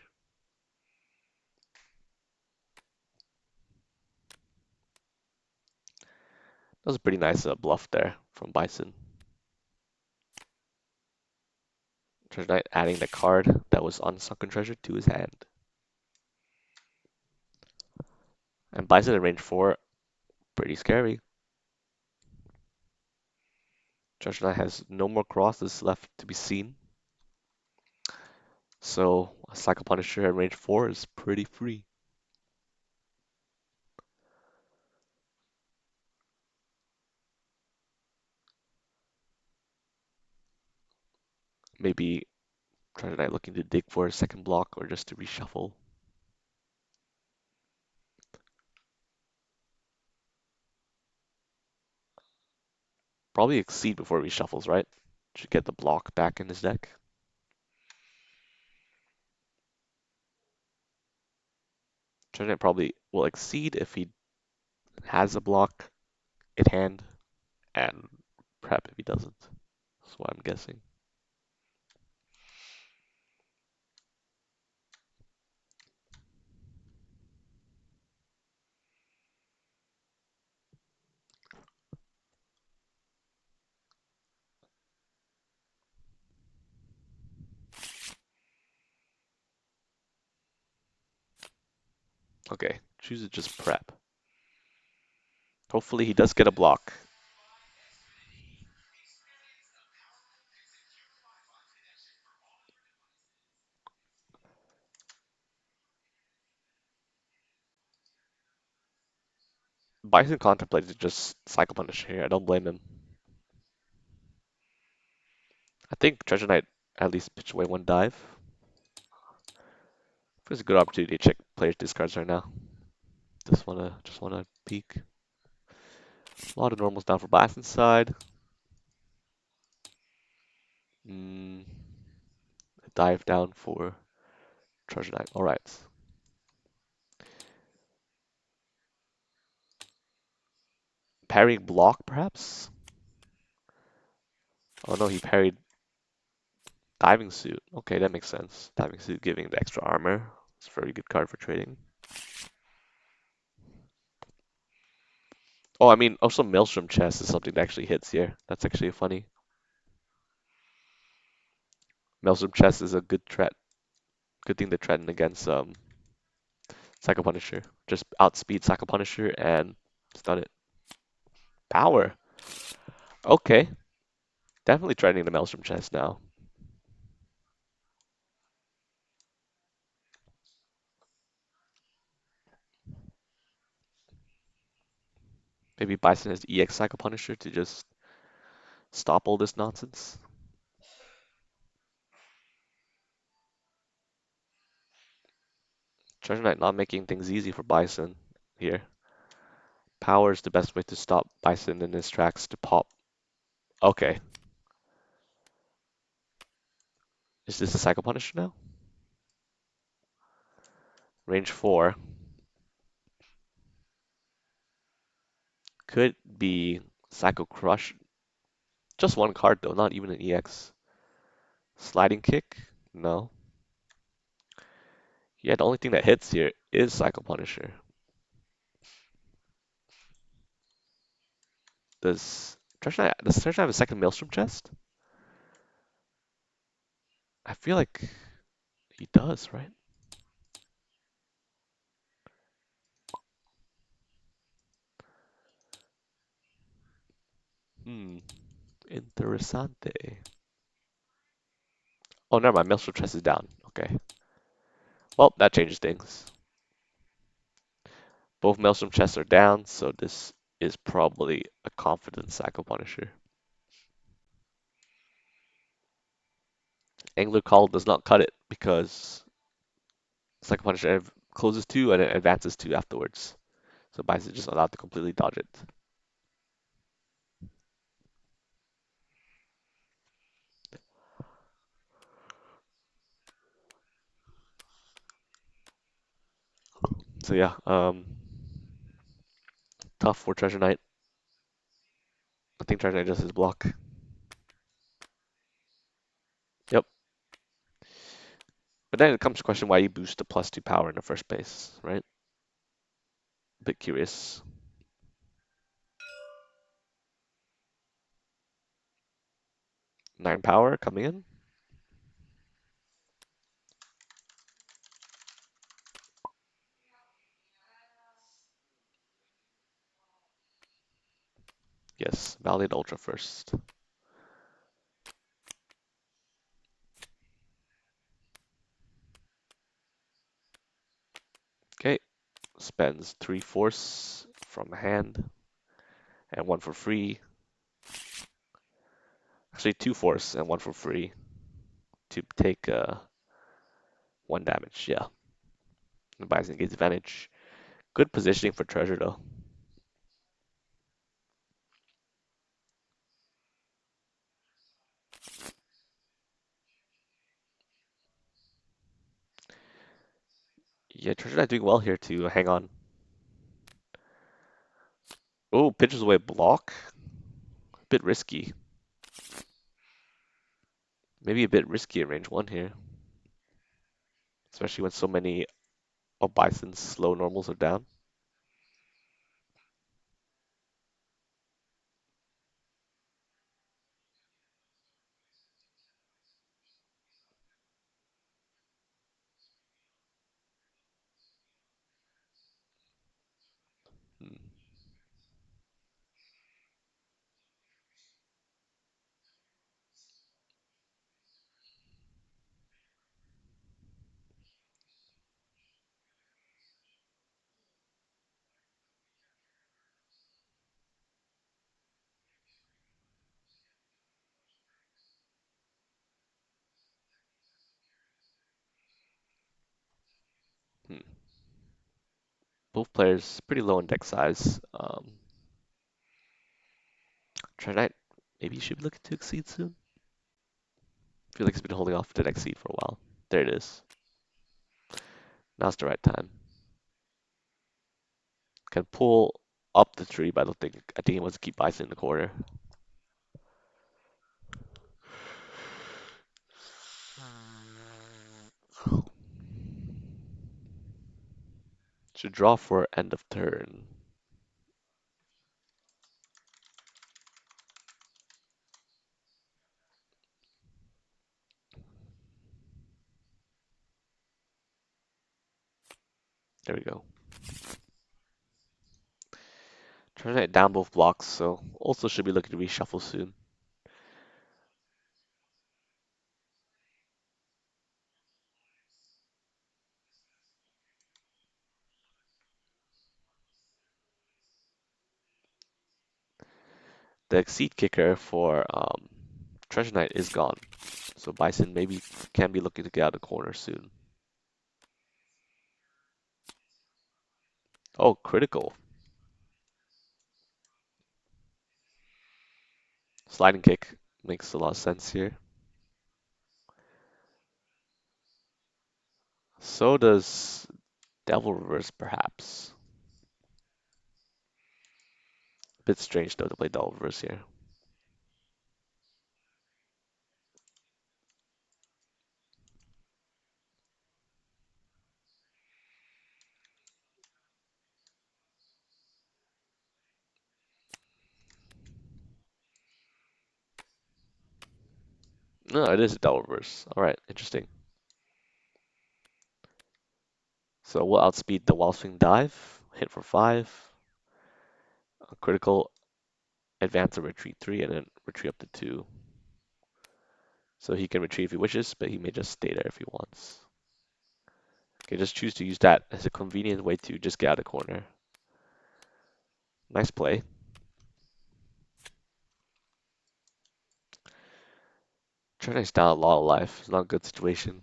That was a pretty nice bluff there from Bison. Treasure Knight adding the card that was on Sunken Treasure to his hand. And Bison in range 4, pretty scary. Treasure Knight has no more crosses left to be seen. So a Psycho Punisher at range 4 is pretty free. Maybe Treasure Knight looking to dig for a second block or just to reshuffle. Probably Exceed before he reshuffles, right? Should get the block back in his deck. Treasure Knight probably will Exceed if he has a block in hand, and prep if he doesn't. That's what I'm guessing. Okay, choose to just prep. Hopefully he does get a block. Bison contemplated to just Cycle Punish here. I don't blame him. I think Treasure Knight at least pitch away one dive. It's a good opportunity to check players' discards right now. Just wanna peek. A lot of normals down for Bison's side. Mm, a dive down for Treasure Knight. All right. Parrying block, perhaps? Oh no, he parried Diving Suit. Okay, that makes sense. Diving Suit giving the extra armor. It's a very good card for trading. Oh, I mean, also Maelstrom Chest is something that actually hits here. That's actually funny. Maelstrom Chest is a good threat. Good thing to threaten against Psycho Punisher. Just outspeed Psycho Punisher and stun it. Power. Okay. Definitely threatening the Maelstrom Chest now. Maybe Bison has EX Psycho Punisher to just stop all this nonsense. Treasure Knight not making things easy for Bison here. Power is the best way to stop Bison in his tracks to pop. Okay. Is this a Psycho Punisher now? Range 4. Could be Psycho Crush. Just one card though, not even an EX. Sliding Kick? No. Yeah, the only thing that hits here is Psycho Punisher. Does Treasure Knight have a second Maelstrom chest? I feel like he does, right? Hmm. Interessante. Oh, never mind. Maelstrom chest is down. Okay. Well, that changes things. Both Maelstrom chests are down, so this is probably a confident Psycho Punisher. Angler Call does not cut it because Psycho Punisher closes 2 and it advances 2 afterwards. So Bison is just allowed to completely dodge it. So yeah, tough for Treasure Knight. I think Treasure Knight just his block. Yep. But then it comes to question why you boost the +2 power in the first place, right? A bit curious. Nine power coming in. Yes, validate Ultra first. Okay, spends 3 force from hand and 1 for free. Actually, 2 force and 1 for free. to take 1 damage. Yeah, the Bison gets advantage. Good positioning for treasure though. Yeah, treasure knight doing well here to hang on. Oh, pitches away block. A bit risky. Maybe a bit risky at range 1 here, especially when so many of Bison's slow normals are down. Hmm. Hmm. Both players pretty low in deck size. Treasure knight maybe you should be looking to exceed soon. I feel like he's been holding off to exceed for a while. There it is. Now's the right time. Can pull up the tree, but I think he wants to keep Bison in the corner. Should draw for end of turn. There we go. Treasure knight down both blocks, so also should be looking to reshuffle soon. The exceed kicker for Treasure Knight is gone, so Bison maybe can be looking to get out of the corner soon. Oh, critical. Sliding kick makes a lot of sense here. So does Devil Reverse, perhaps. Bit strange though to play Devil Reverse here. No, it is a Devil Reverse. All right, interesting. So we'll outspeed the Wall Swing Dive, hit for 5, a critical advance or retreat 3, and then retreat up to 2. So he can retreat if he wishes, but he may just stay there if he wants. Okay, just choose to use that as a convenient way to just get out of the corner. Nice play. Treasure Knight's down a lot of life. It's not a good situation.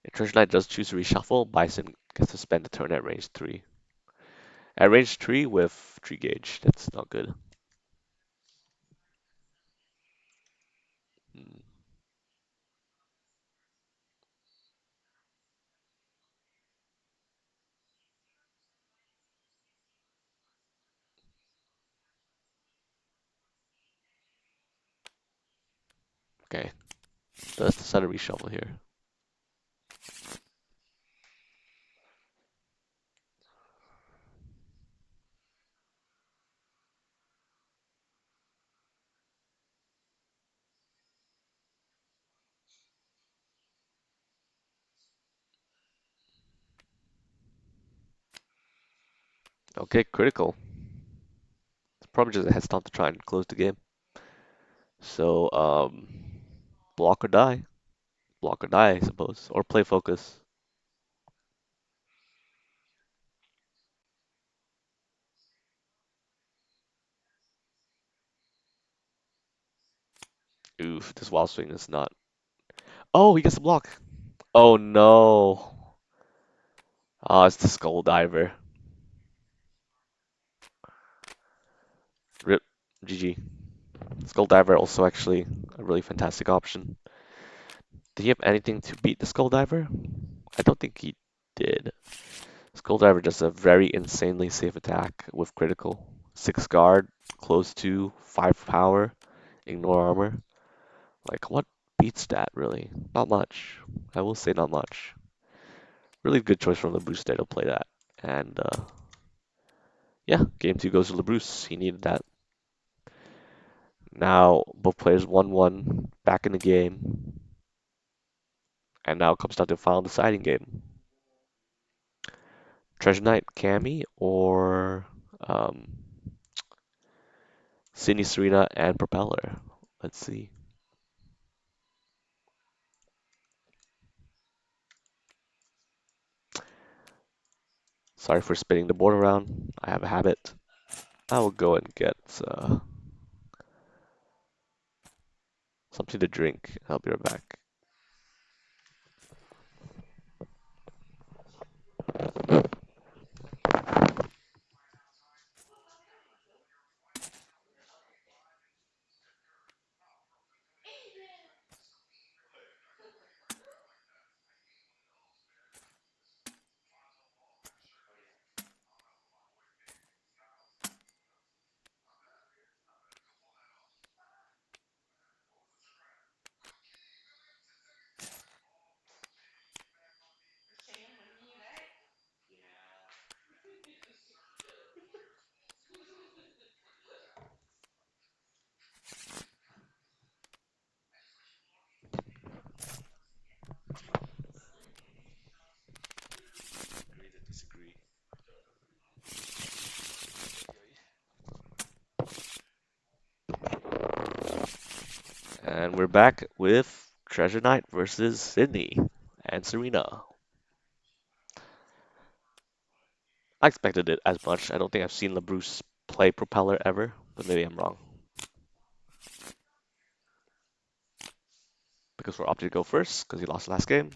If Treasure Knight does choose to reshuffle, Bison gets to spend a turn at range 3. At range 3 with 3 gauge, that's not good. Hmm. Okay, let's decide to reshuffle here. Okay, critical. It's probably just a head stomp to try and close the game. So, block or die. Block or die, I suppose. Or play focus. Oof, this wild swing is not Oh, he gets a block. Oh no. Oh, it's the Skull Diver. Rip. GG. Skull Diver also actually a really fantastic option. Did he have anything to beat the Skull Diver? I don't think he did. Skull Diver does a very insanely safe attack with critical. 6 guard, close to, 5 power, ignore armor. Like, what beats that, really? Not much. I will say not much. Really good choice from Labrousse there to play that. And, yeah, game 2 goes to Labrousse. He needed that. Now, both players 1-1, back in the game. And now it comes down to the final deciding game. Treasure Knight Cammy or um, Sydney Serena and Propeller. Let's see. Sorry for spinning the board around. I have a habit. I will go and get something to drink. I'll be right back. Agree to disagree. And we're back with Treasure Knight versus Sydney and Serena. I expected it as much. I don't think I've seen Labrousse play Propeller ever, but maybe I'm wrong. Because we're opting to go first, because he lost the last game.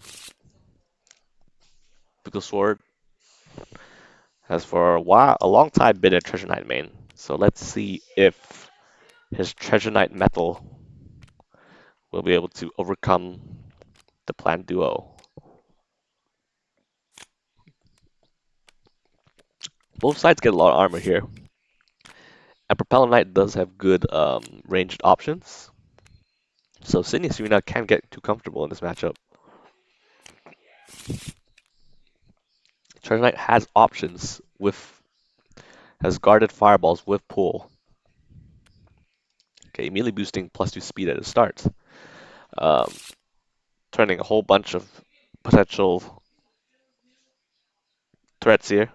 Picklesword has for a long time been a Treasure Knight main. So let's see if his Treasure Knight metal will be able to overcome the planned duo. Both sides get a lot of armor here. And Propeller Knight does have good ranged options. So Sydney Serena can't get too comfortable in this matchup. Treasure Knight has options with has guarded fireballs with pull. Okay, immediately boosting +2 speed at the start. Um, Turning a whole bunch of potential threats here.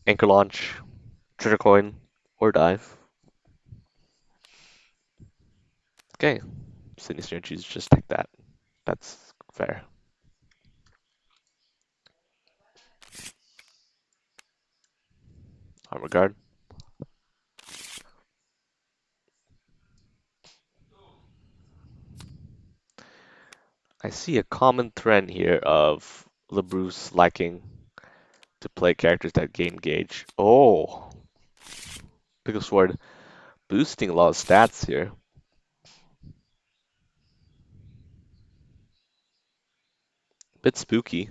Anchor launch, treasure coin, or dive. Okay, Sydney Serena chooses just take that. That's fair. Armor guard. I see a common trend here of Labrousse liking to play characters that gain gauge. Oh, Picklesword boosting a lot of stats here. Bit spooky.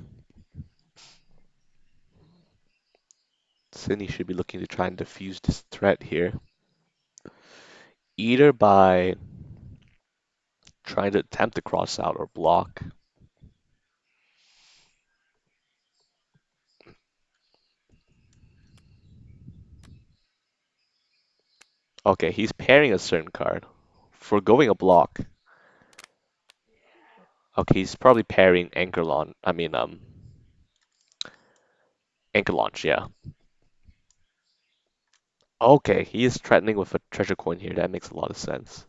Sydney should be looking to try and defuse this threat here, either by trying to attempt to cross out or block. Okay, he's pairing a certain card. Forgoing a block. Okay, he's probably pairing Anchor Launch. Anchor Launch, yeah. Okay, he is threatening with a treasure coin here. That makes a lot of sense.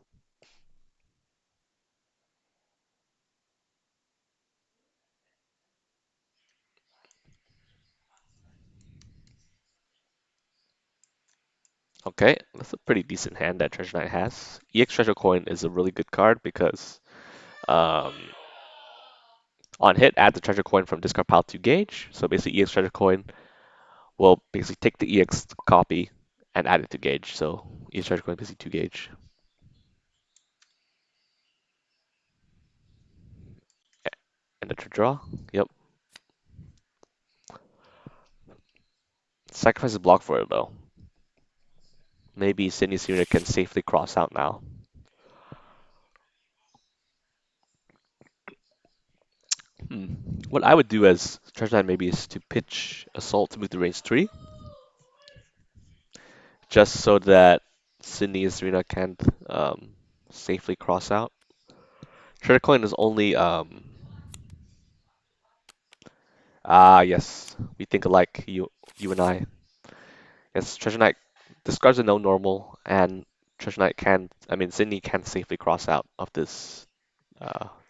Okay, that's a pretty decent hand that Treasure Knight has. EX Treasure Coin is a really good card because um, On hit, add the treasure coin from discard pile to gauge. So basically, EX treasure coin will basically take the EX copy and add it to gauge. So EX treasure coin basically 2 gauge. And the draw. Yep. Sacrifice a block for it though. Maybe Sydney Serena can safely cross out now. Hmm. What I would do as treasure knight maybe is to pitch assault to move to range 3, just so that Sydney and Serena can't safely cross out. Treasure coin is only yes, we think alike, you and I. Yes, treasure knight discards a no normal, and treasure knight can, I mean Sydney can safely cross out of this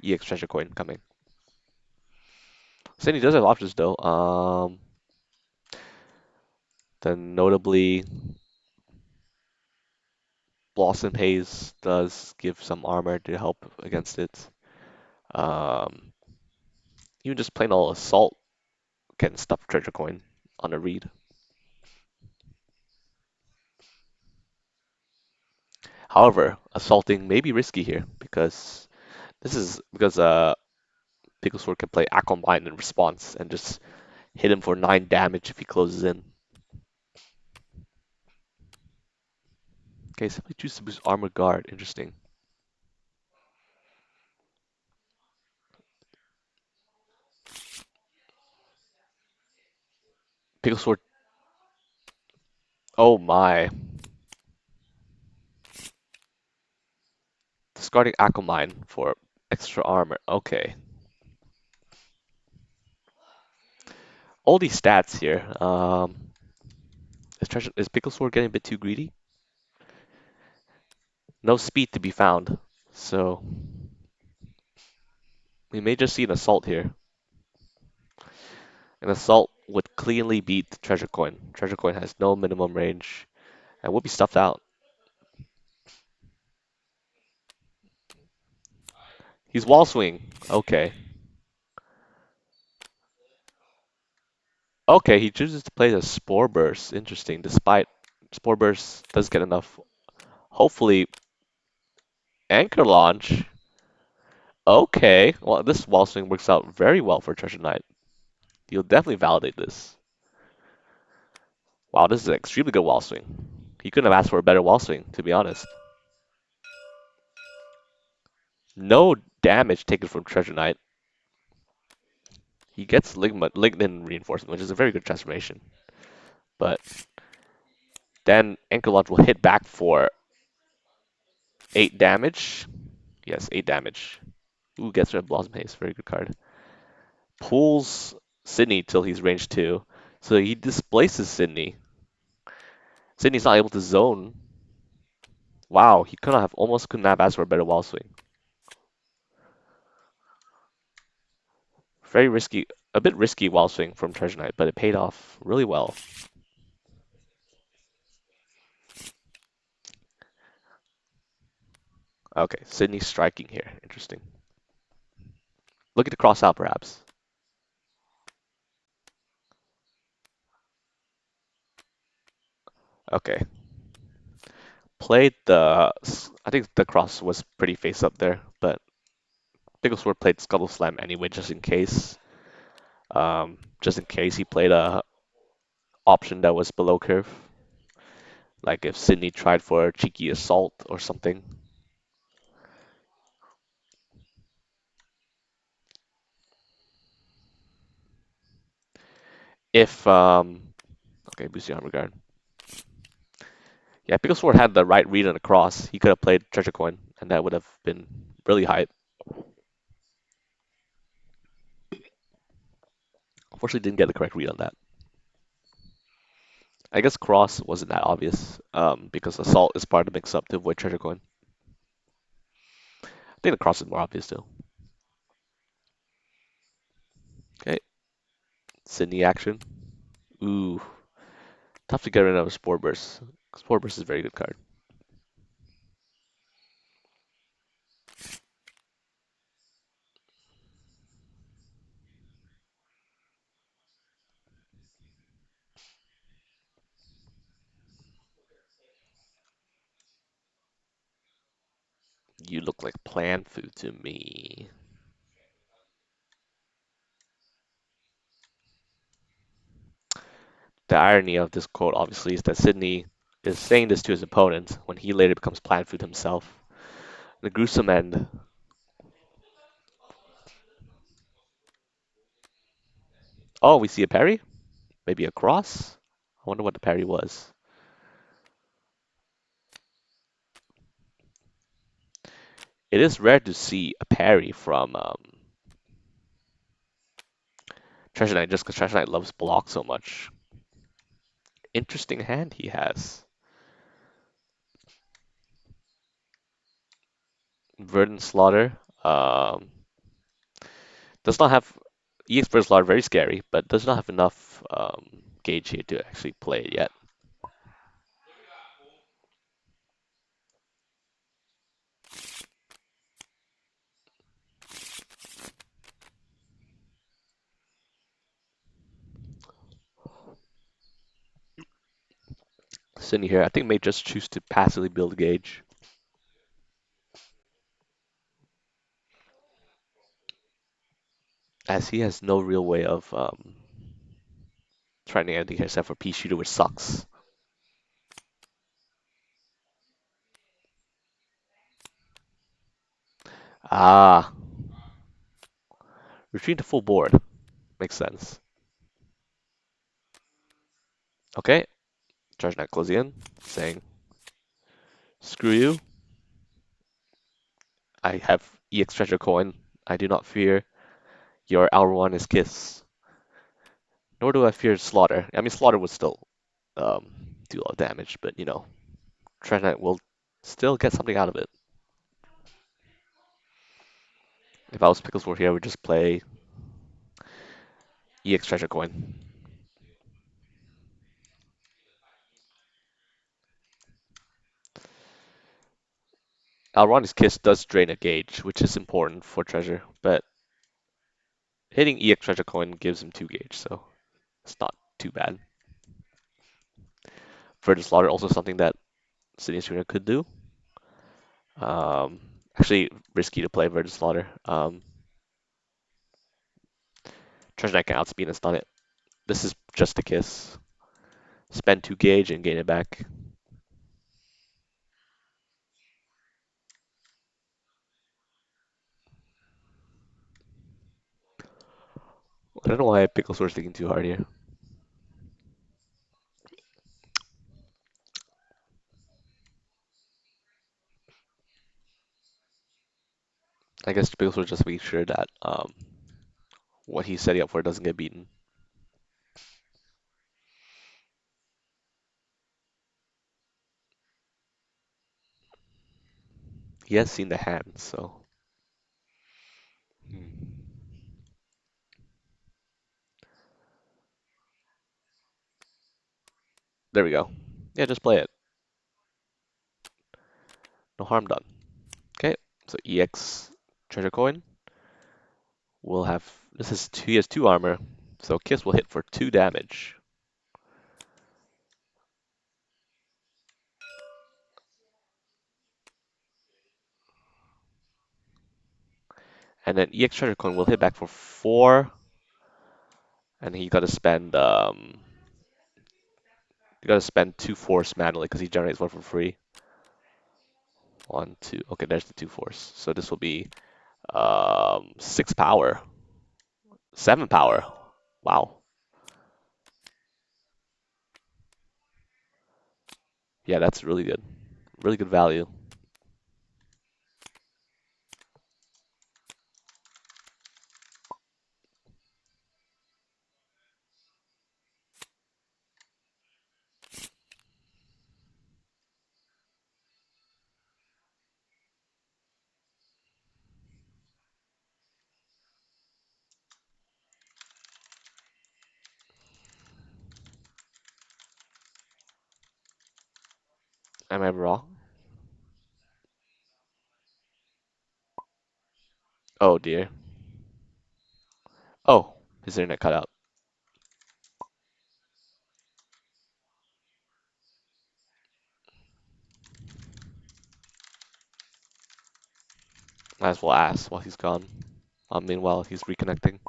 EX treasure coin coming. Sydney does have options though. Then notably, Blossom Haze does give some armor to help against it. Um, Even just plain old Assault can stop Treasure Coin on a read. However, assaulting may be risky here because Picklesword can play Aquamine in response and just hit him for 9 damage if he closes in. Okay, simply choose to boost Armor Guard. Interesting. Picklesword. Oh my. Discarding Aquamine for extra armor. Okay. All these stats here. Is Picklesword getting a bit too greedy? No speed to be found. So we may just see an assault here. An assault would cleanly beat Treasure Coin. Treasure Coin has no minimum range and will be stuffed out. He's wall swing. Okay. Okay, he chooses to play the Spore Burst. Interesting. Despite Spore Burst does get enough. Hopefully, Anchor Launch. Okay. Well, this wall swing works out very well for Treasure Knight. You'll definitely validate this. Wow, this is an extremely good wall swing. He couldn't have asked for a better wall swing, to be honest. No damage taken from Treasure Knight. He gets Lignin Reinforcement, which is a very good transformation. But then Anchor Launch will hit back for 8 damage. Yes, 8 damage. Ooh, gets rid of Blossom Haze. Very good card. Pulls Sydney till he's range 2. So he displaces Sydney. Sydney's not able to zone. Wow, he couldn't have asked for a better wall swing. Very risky, a bit risky wall swing from Treasure Knight, but it paid off really well. Okay, Sydney's striking here. Interesting. Looking to cross out, perhaps. Okay. Played the. I think the cross was pretty face up there, but Picklesword played Scuttle Slam anyway, just in case. Just in case he played a option that was below curve. Like if Sydney tried for a cheeky assault or something. If okay, boosting armor guard. Yeah, Picklesword had the right read on the cross. He could have played Treasure Coin, and that would have been really hype. Unfortunately, didn't get the correct read on that. I guess cross wasn't that obvious, because assault is part of the mix-up to avoid Treasure Coin. I think the cross is more obvious too. Okay, Sydney action. Ooh, tough to get rid of a Spore Burst. Spore Burst is a very good card. You look like plant food to me. The irony of this quote, obviously, is that Sydney is saying this to his opponent when he later becomes plant food himself. The gruesome end. Oh, we see a parry? Maybe a cross? I wonder what the parry was. It is rare to see a parry from Treasure Knight just because Treasure Knight loves block so much. Interesting hand he has. Verdant Slaughter. Does not have EX Verdant Slaughter, very scary, but does not have enough gauge here to actually play it yet. Sitting here, I think may just choose to passively build gauge, as he has no real way of trying anything here except for P Shooter, which sucks. Ah, retreat to full board. Makes sense. Okay, Treasure Knight closing in, saying, screw you, I have EX Treasure Coin. I do not fear your R1 is Kiss. Nor do I fear Slaughter. I mean, Slaughter would still um, do a lot of damage, but you know, Treasure Knight will still get something out of it. If I was Picklesword here, I would just play EX Treasure Coin. Alroni's Kiss does drain a gauge, which is important for Treasure, but hitting EX Treasure Coin gives him 2 gauge, so it's not too bad. Verdant Slaughter also something that Sydney Serena could do. Um, Actually, risky to play Verdant Slaughter. Treasure Knight can outspeed and stun it. This is just a kiss. Spend 2 gauge and gain it back. I don't know why Picklesword's thinking too hard here. I guess Picklesword just making sure that what he's setting up for doesn't get beaten. He has seen the hand, so. There we go. Yeah, just play it. No harm done. Okay, so EX Treasure Coin will have. He has 2 armor, so Kiss will hit for 2 damage. And then EX Treasure Coin will hit back for 4, and he gotta spend 2 force manually because he generates 1 for free. 1, 2. Okay, there's the 2 force. So this will be 6 power, 7 power. Wow. Yeah, that's really good. Really good value. Am I wrong? Oh dear. Oh, his internet cut out. Might as well ask while he's gone. Meanwhile, he's reconnecting.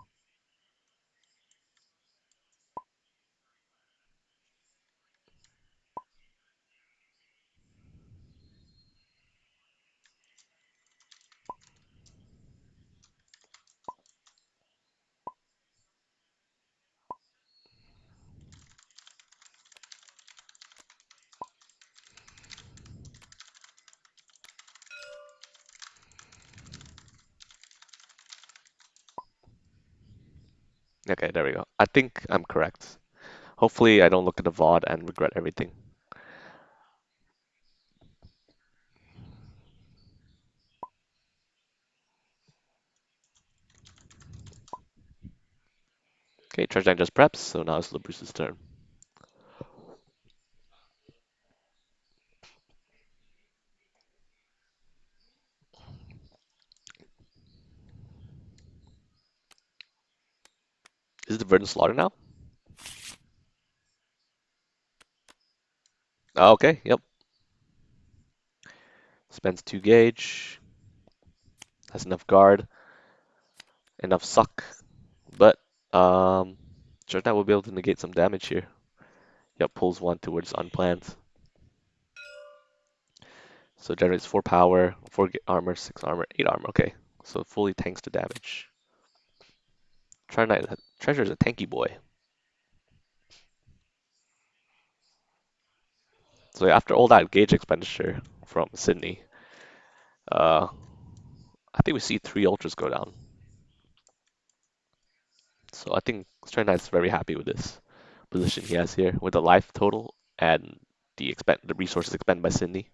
Okay, there we go. I think I'm correct. Hopefully, I don't look at the VOD and regret everything. Okay, Treasure Knight just preps, so now it's Labrousse's turn. Is it the Verdant Slaughter now? Oh, okay, yep. Spends 2 gauge, has enough guard, enough suck, but Treasure Knight will be able to negate some damage here. Yep, pulls 1 towards unplanned. So generates 4 power, 4 armor, 6 armor, 8 armor. Okay, so it fully tanks the damage. Treasure is a tanky boy. So after all that gauge expenditure from Sydney, uh, I think we see 3 ultras go down. So I think Stray Knight's very happy with this position he has here, with the life total and the resources expended by Sydney.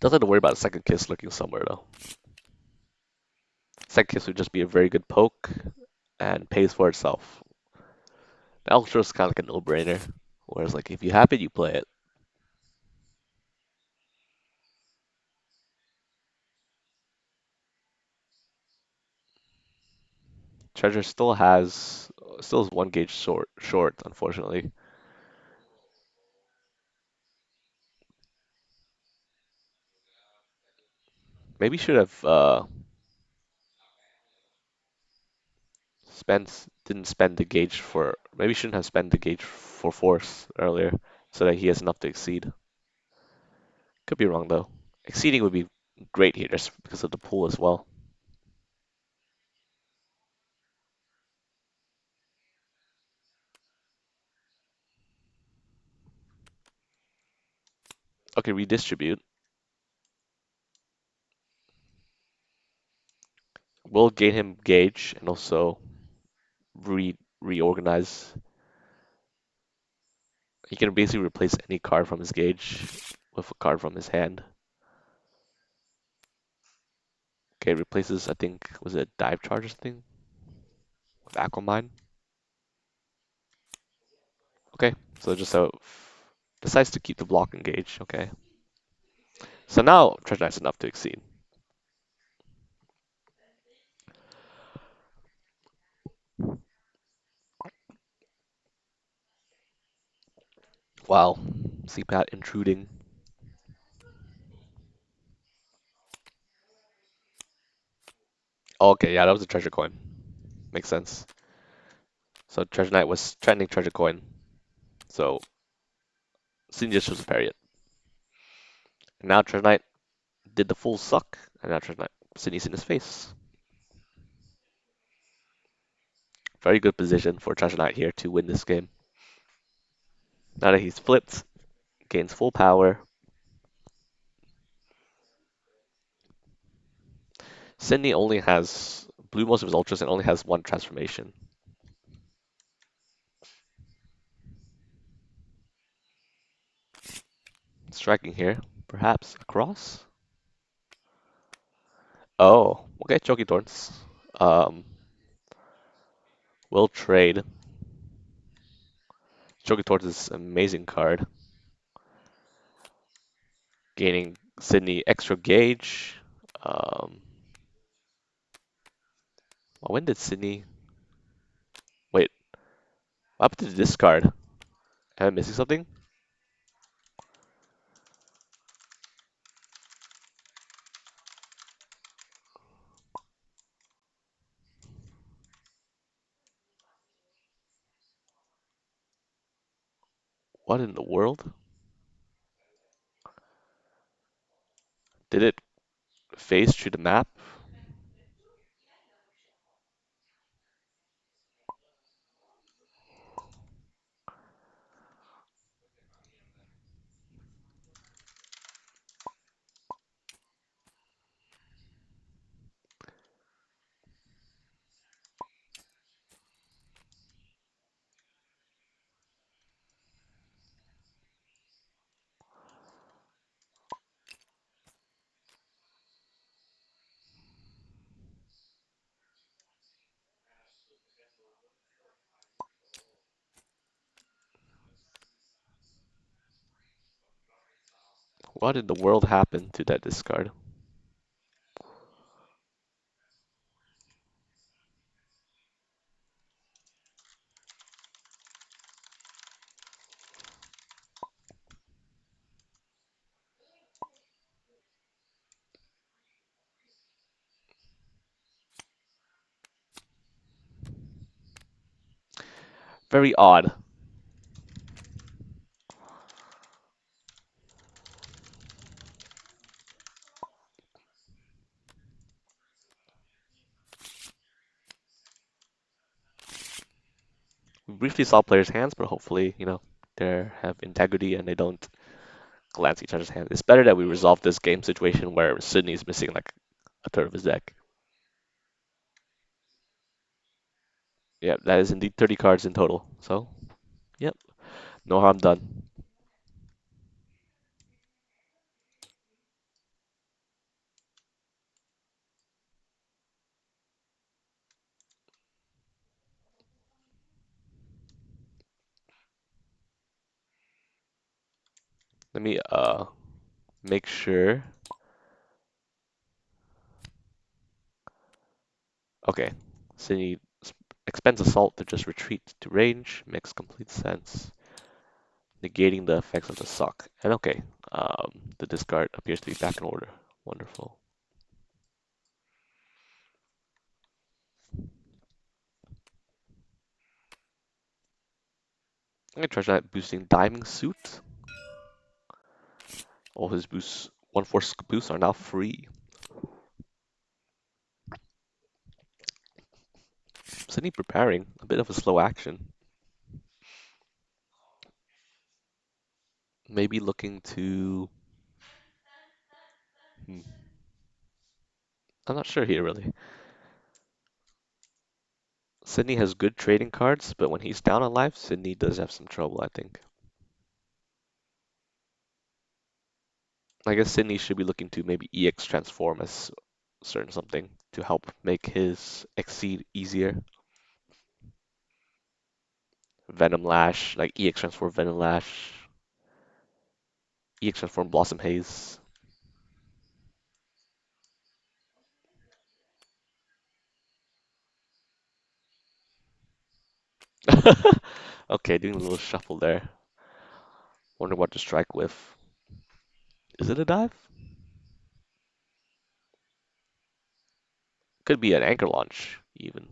Doesn't have to worry about a second kiss lurking somewhere though. Second kiss would just be a very good poke and pays for itself. The ultra is kind of like a no-brainer. Whereas like if you have it, you play it. Treasure still has 1 gauge short, unfortunately. Maybe should have didn't spend the gauge for maybe shouldn't have spent the gauge for force earlier so that he has enough to exceed. Could be wrong though. Exceeding would be great here just because of the pool as well. Okay, redistribute. Will gain him gauge and also reorganize. He can basically replace any card from his gauge with a card from his hand. Okay, replaces I think was it dive charge or something with Aquamine. Okay, so just so decides to keep the block engaged. Okay, so now Treasure Knight's enough to exceed. Wow, CPAT intruding. Oh, okay, yeah, that was a treasure coin. Makes sense. So Treasure Knight was trending treasure coin. So Sin just chose to parry it. And now Treasure Knight did the full suck, and now Treasure Knight Sydney's in his face. Very good position for Treasure Knight here to win this game. Now that he's flipped, gains full power. Sydney only has blue most of his ultras and only has 1 transformation. Striking here, perhaps across. Oh, okay, Choky Thorns. Um, will trade. Choky Thorns is an amazing card, gaining Sydney extra gauge. Um, when did Sydney? Wait, What happened to this card? Am I missing something? What in the world? Did it phase through the map? What in the world happened to that discard? Very odd. We briefly saw players' hands, but hopefully, they have integrity and they don't glance each other's hands. It's better that we resolve this game situation where Sydney's missing like a third of his deck. Yeah, that is indeed 30 cards in total. So, yep, no harm done. Let me make sure. Okay, Sydney expends assault to just retreat to range. Makes complete sense. Negating the effects of the suck. And okay, the discard appears to be back in order. Wonderful. I'm gonna try that boosting Diving Suit. All his boosts, 1/4 boosts are now free. Sydney preparing, a bit of a slow action. Maybe looking to. Hmm, I'm not sure here really. Sydney has good trading cards, but when he's down on life, Sydney does have some trouble, I think. I guess Sydney should be looking to maybe EX transform as certain something to help make his exceed easier. Venom Lash, like EX transform Venom Lash, EX transform Blossom Haze. Okay, doing a little shuffle there. Wonder what to strike with. Is it a dive? Could be an anchor launch, even.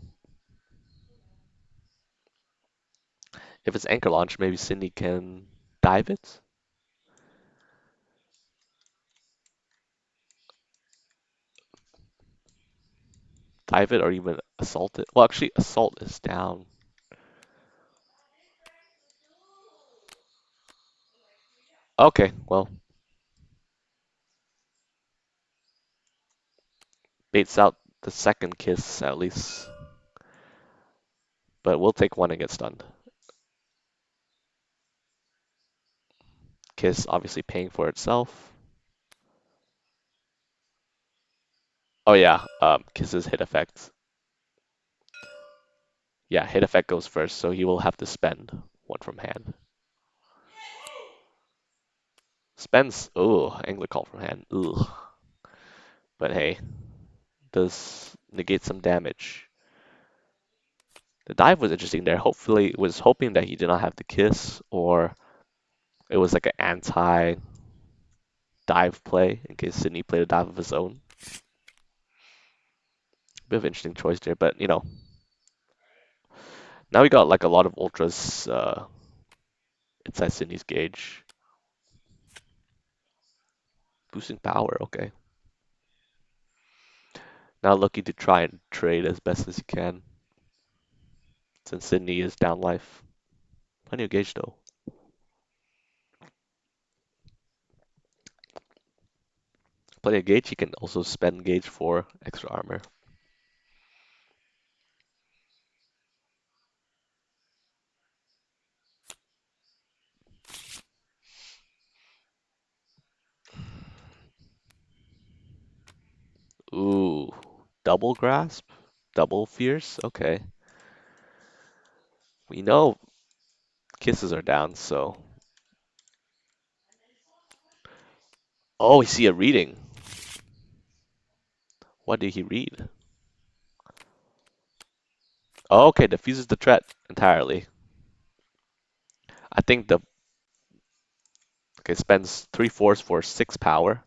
If it's anchor launch, maybe Sydney can dive it? Dive it or even assault it? Well, actually, assault is down. Okay, well, baits out the second kiss at least. But we'll take one and get stunned. Kiss obviously paying for itself. Oh yeah, Kiss's hit effect. Yeah, hit effect goes first, so he will have to spend one from hand. Spends, oh, Angler Call from hand, ugh. But hey, does negate some damage. The dive was interesting there. Hopefully, was hoping that he did not have the kiss, or it was like an anti-dive play in case Sydney played a dive of his own. Bit of interesting choice there, but now we got like a lot of ultras inside Sydney's gauge. Boosting power, okay. Now looking to try and trade as best as he can, since Sydney is down life. Plenty of gauge though. Plenty of gauge, he can also spend gauge for extra armor. Ooh, double grasp? Double fierce? Okay. We know kisses are down, so. Oh, we see a reading. What did he read? Oh, okay, diffuses the threat entirely. I think the okay spends 3 force for 6 power,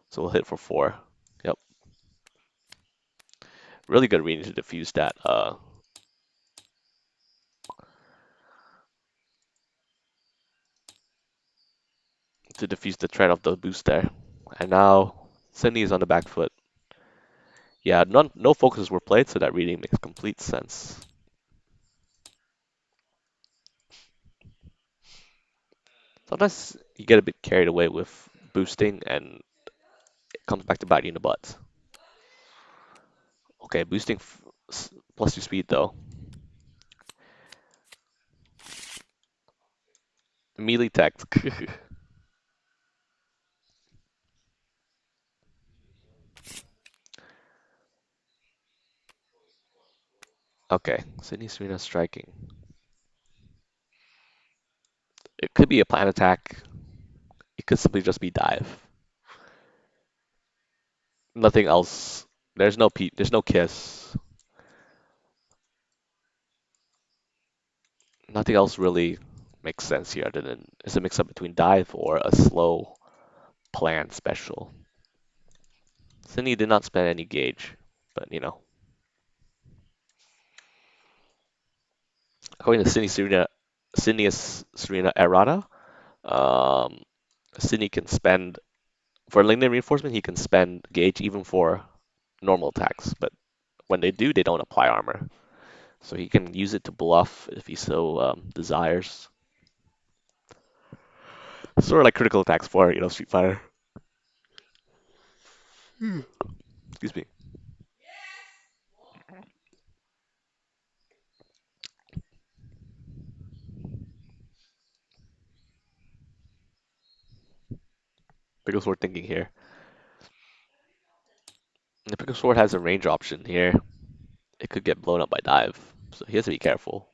so we'll hit for 4. Yep, really good reading to diffuse that. To diffuse the threat of the boost there. And now Cindy is on the back foot. Yeah, no focuses were played, so that reading makes complete sense. Sometimes you get a bit carried away with boosting, and it comes back to bite you in the butt. Okay, boosting plus 2 speed though. Melee tech. Okay, Sydney Serena striking. It could be a plan attack. It could simply just be dive. Nothing else. There's no kiss. Nothing else really makes sense here other than it's a mix up between dive or a slow planned special. Sydney did not spend any gauge, but according to Sydney is Serena errata. Um, Sydney can spend for linear reinforcement. He can spend gauge even for normal attacks, but when they do, they don't apply armor. So he can use it to bluff if he so desires. Sort of like critical attacks for Street Fighter. Excuse me. Picklesword thinking here. The Picklesword has a range option here. It could get blown up by dive, so he has to be careful.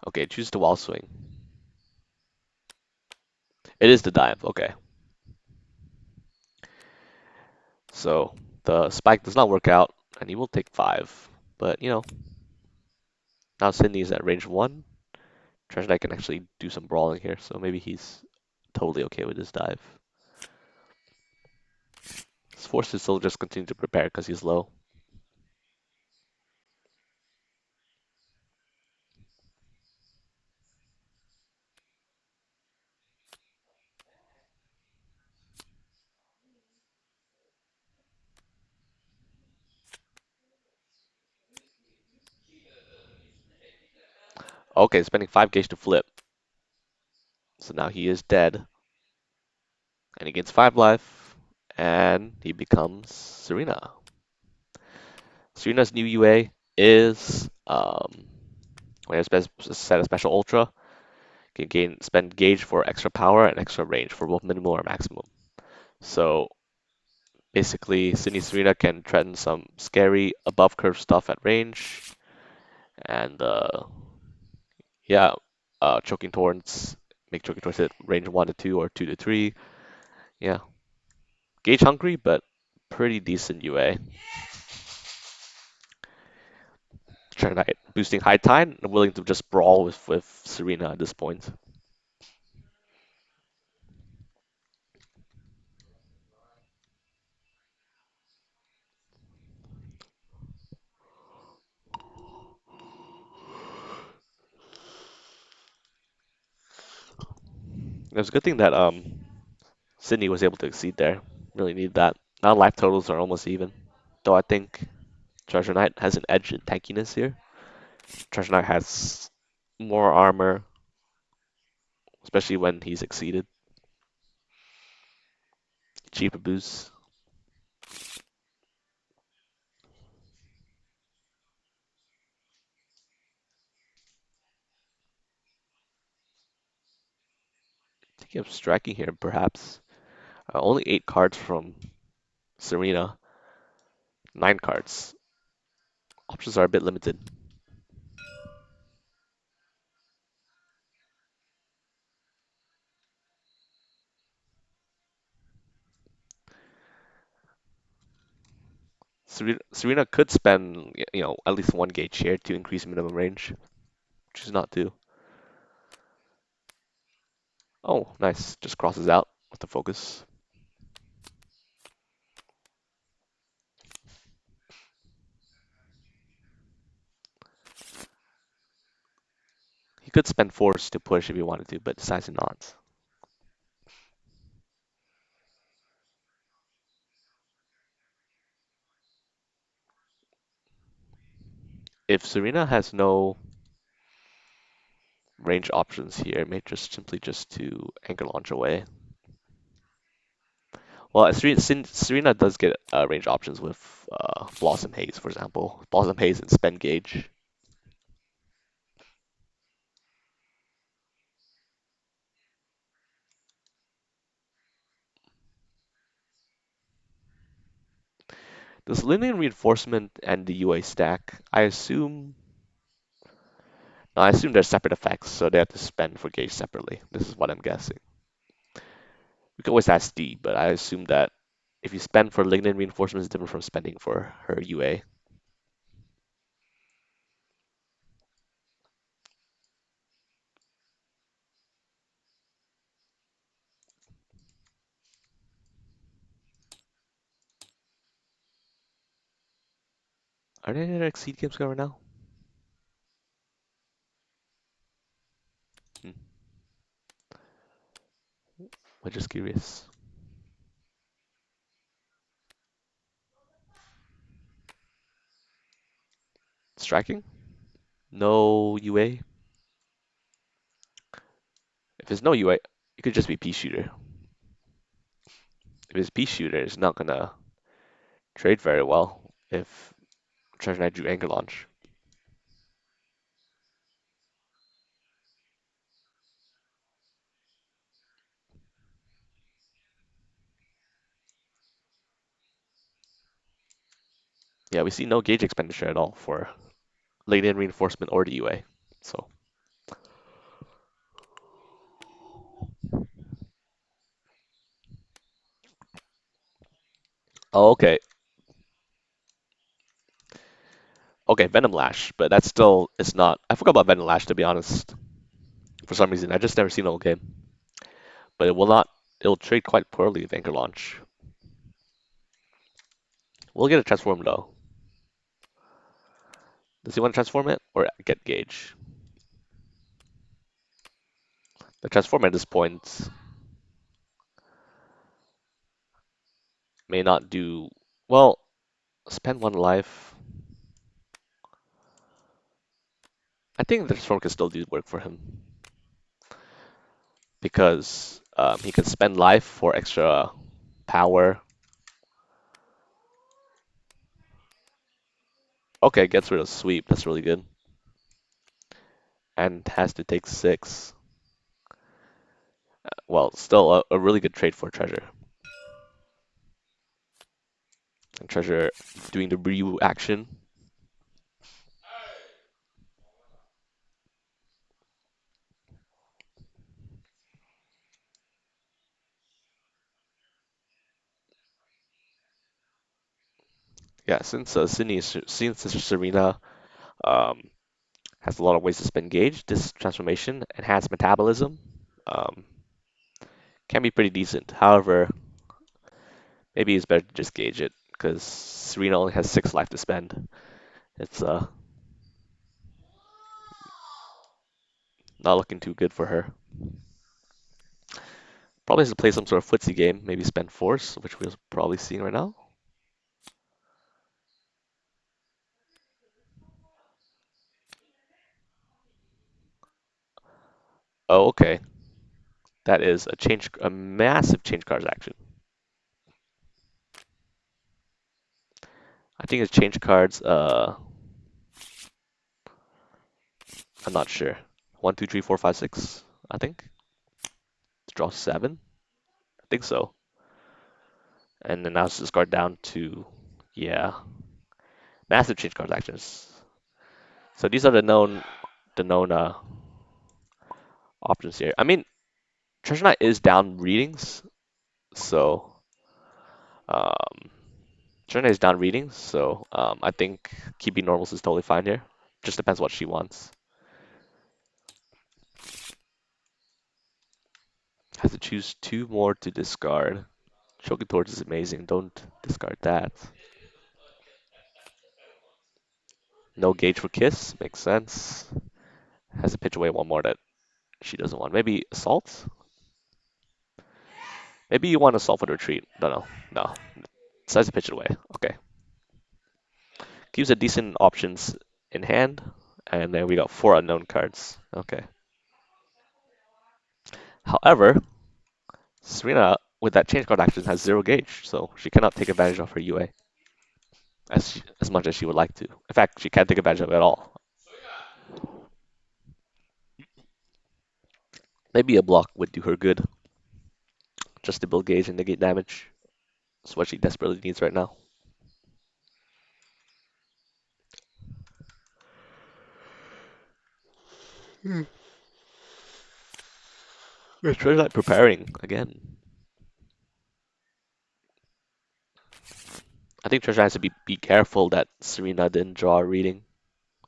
Okay, choose the wall swing. It is the dive. Okay, so the spike does not work out, and he will take 5. But now Sydney is at range 1. Treasure Knight can actually do some brawling here, so maybe he's totally okay with this dive. He's forced to still just continue to prepare because he's low. Okay, spending 5 gauge to flip. So now he is dead, and he gets 5 life, and he becomes Serena. Serena's new UA is when it's set a special ultra, can spend gauge for extra power and extra range for both minimal or maximum. So basically, Sydney Serena can threaten some scary above curve stuff at range, and Yeah, choking torrents, make choking torrents hit range 1 to 2 or 2 to 3. Yeah, gauge hungry, but pretty decent UA. Knight boosting high tide, willing to just brawl with Serena at this point. It was a good thing that Sydney was able to exceed there. Really need that. Now life totals are almost even. Though I think Treasure Knight has an edge in tankiness here. Treasure Knight has more armor, especially when he's exceeded. Cheaper boost. Thinking of striking here, perhaps. Only 8 cards from Serena. 9 cards. Options are a bit limited. Serena could spend, at least 1 gauge here to increase minimum range. Choose not to. Oh, nice. Just crosses out with the focus. He could spend force to push if he wanted to, but decides to not. If Serena has no range options here, it may just simply just to anchor launch away. Well, Serena does get range options with Blossom Haze, for example. Blossom Haze and spend gauge. Does Linear Reinforcement and the UA stack? I assume they're separate effects, so they have to spend for gauge separately. This is what I'm guessing. We can always ask D, but I assume that if you spend for Lignin Reinforcement, it's different from spending for her UA. Are there any other Exceed games going right now? Hmm. I'm just curious. Striking? No UA? If there's no UA, it could just be P shooter. If it's P shooter, it's not gonna trade very well if Treasure Knight drew anchor launch. Yeah, we see no gauge expenditure at all for Lignin Reinforcement or the UA. So, oh, okay. Okay, Venom Lash, but that's still, it's not. I forgot about Venom Lash, to be honest. For some reason, I just never seen the whole game. But it will not, it'll trade quite poorly with anchor launch. We'll get a transform though. Does he want to transform it or get gauge? The transform at this point may not do well. Spend 1 life. I think the transform can still do work for him because he can spend life for extra power. Okay, gets rid of sweep. That's really good. And has to take 6. Well, still a really good trade for treasure. And treasure doing the Ryu action. Yeah, since Serena um, has a lot of ways to spend gauge, this transformation, enhanced metabolism, um, can be pretty decent. However, maybe it's better to just gauge it because Serena only has 6 life to spend. It's not looking too good for her. Probably has to play some sort of footsie game, maybe spend force, which we're probably seeing right now. Oh, okay. That is a massive change cards action. I think it's change cards. I'm not sure. One, two, three, four, five, six. I think draw 7. I think so. And then now it's discard down to, yeah, massive change cards actions. So these are the known options here. I mean, Treasure Knight is down readings, so um, Treasure Knight is down readings, so I think keeping normals is totally fine here. Just depends what she wants. Has to choose 2 more to discard. Choking Torch is amazing. Don't discard that. No gauge for Kiss. Makes sense. Has to pitch away 1 more that she doesn't want. Maybe Assault? Maybe you want Assault for the retreat. Don't know. No. Decides to pitch it away. Okay. Gives a decent options in hand. And then we got 4 unknown cards. Okay. However, Serena, with that change card action, has 0 gauge, so she cannot take advantage of her UA as much as she would like to. In fact, she can't take advantage of it at all. Maybe a block would do her good, just to build gauge and negate damage. That's what she desperately needs right now. It's really like preparing again. I think Treasure has to be careful that Serena didn't draw a reading,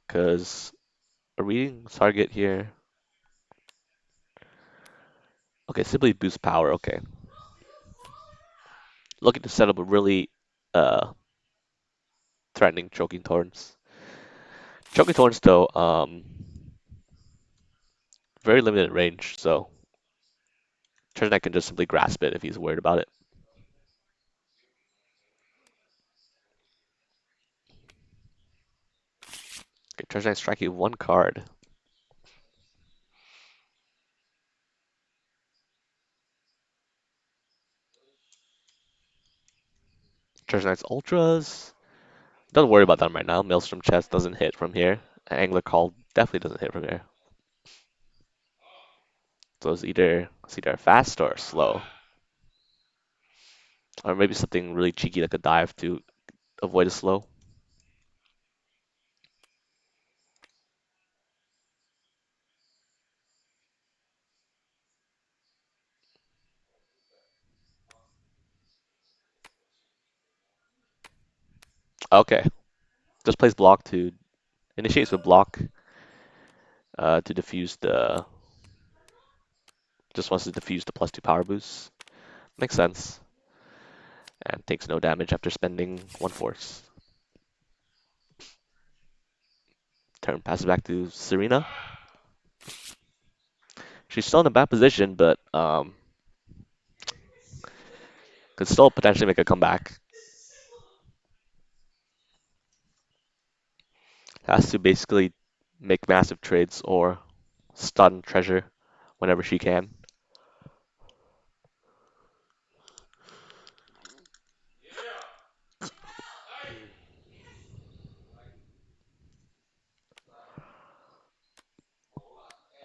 because a reading target here. Okay, simply boost power. Okay, looking to set up a really uh threatening choking thorns. Choking thorns though, very limited range, so Treasure Knight can just simply grasp it if he's worried about it. Okay, Treasure Knight striking 1 card. Treasure Knight's Ultras. Don't worry about them right now. Maelstrom Chest doesn't hit from here. Angler Call definitely doesn't hit from here. So it's either fast or slow. Or maybe something really cheeky like a dive to avoid a slow. Okay. Just plays block to initiates with block to diffuse the just wants to diffuse the +2 power boost. Makes sense. And takes no damage after spending 1 force. Turn passes back to Serena. She's still in a bad position, but could still potentially make a comeback. Has to basically make massive trades or stun treasure whenever she can.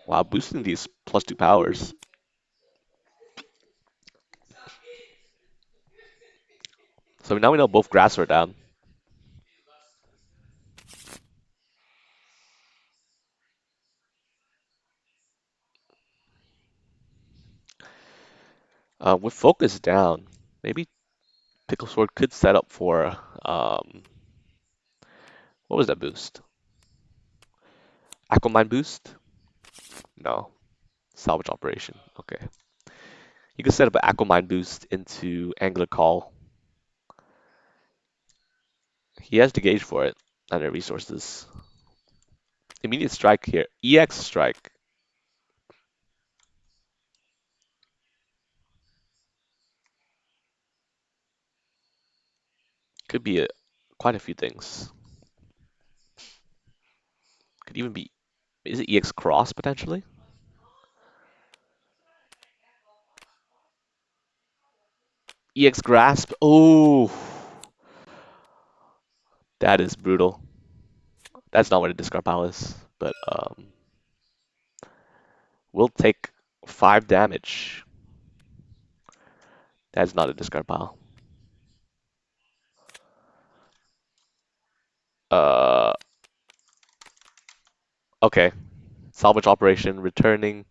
Wow, boosting these +2 powers. So now we know both grass are down. With focus down, maybe picklesword could set up for um, What was that boost? Aquamine boost? No. Salvage operation. Okay. You can set up an Aquamine boost into Angler Call. He has the gauge for it and the resources. Immediate strike here. EX strike. Could be quite a few things. Could even be. Is it EX cross potentially? EX grasp. Oh, that is brutal. That's not what a discard pile is, but we'll take 5 damage. That's not a discard pile. Uh, okay. Salvage operation, returning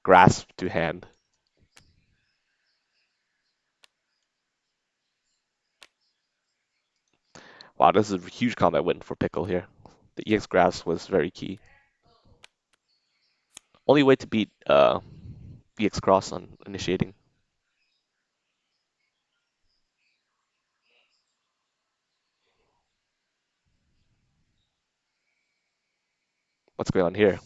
grasp to hand. Wow, this is a huge combat win for Pickle here. The EX grasp was very key. Only way to beat EX cross on initiating. What's going on here?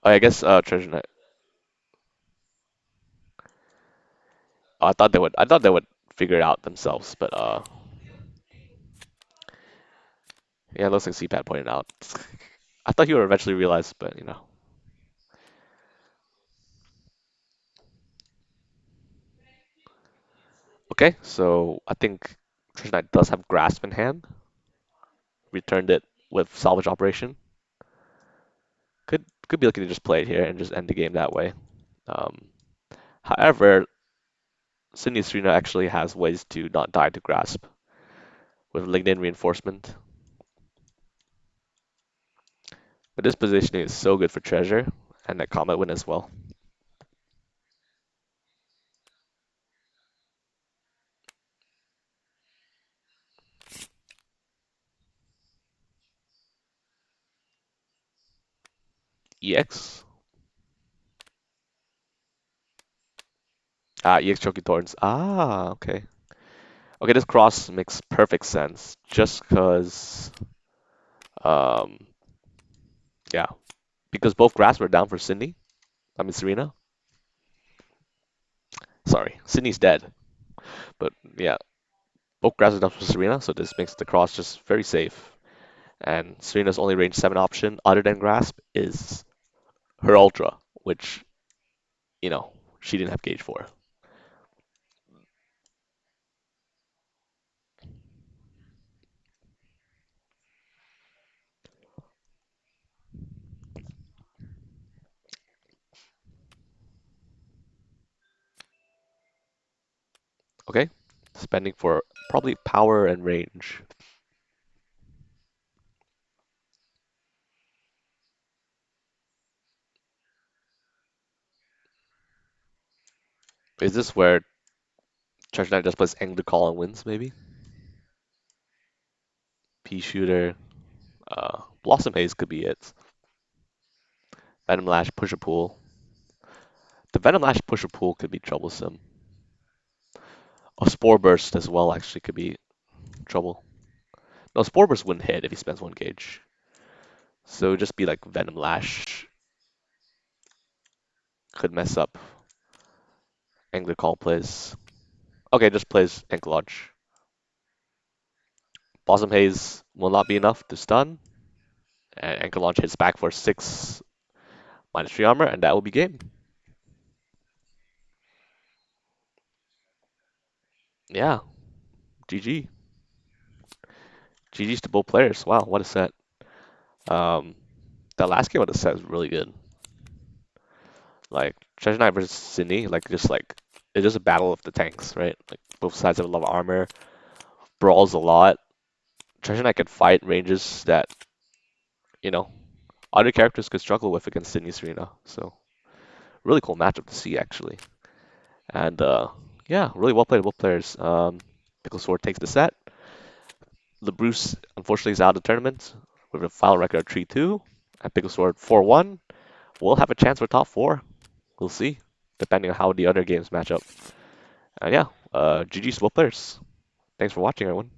Oh, I guess Treasure Knight. Oh, I thought they would figure it out themselves, but yeah, it looks like CPAT pointed out. I thought he would eventually realize, but you know. Okay, so I think Treasure Knight does have Grasp in hand. Returned it with Salvage Operation. Could be looking to just play it here and just end the game that way. Um, However, Sydney Serena actually has ways to not die to Grasp with Lignin Reinforcement. But this positioning is so good for Treasure and that combat win as well. EX? Ah, EX Choky Thorns. Ah, okay. Okay, this cross makes perfect sense just because, um, yeah, because both grass were down for Sydney. I mean, Serena. Sorry, Sydney's dead. But yeah, both grass are down for Serena, so this makes the cross just very safe. And Serena's only range 7 option, other than grasp, is her Ultra, which, you know, she didn't have gauge for. Okay, spending for probably power and range. Is this where Treasure Knight just plays Angler Call and wins, maybe? Pea Shooter, Blossom Haze could be it. Venom Lash, Pusher Pool. The Venom Lash Pusher Pool could be troublesome. A Spore Burst as well actually could be trouble. No, Spore Burst wouldn't hit if he spends 1 gauge. So it'd just be like Venom Lash could mess up Angler Call plays. Okay, just plays Ankle Launch. Blossom Haze will not be enough to stun. And Ankle Launch hits back for 6 -3 armor, and that will be game. Yeah, GG. GG's to both players. Wow, what a set. Um, that last game of the set was really good. Like Treasure Knight versus Sydney, like just like it's just a battle of the tanks, right? Like both sides have a lot of armor, brawls a lot. Treasure Knight can fight ranges that, you know, other characters could struggle with against Sydney Serena. So really cool matchup to see actually. And Yeah, really well played, both players. Picklesword takes the set. Labrousse unfortunately is out of the tournament with a final record of 3-2. And Picklesword 4-1. We'll have a chance for top four. We'll see, depending on how the other games match up. And yeah, GG's to both players. Thanks for watching, everyone.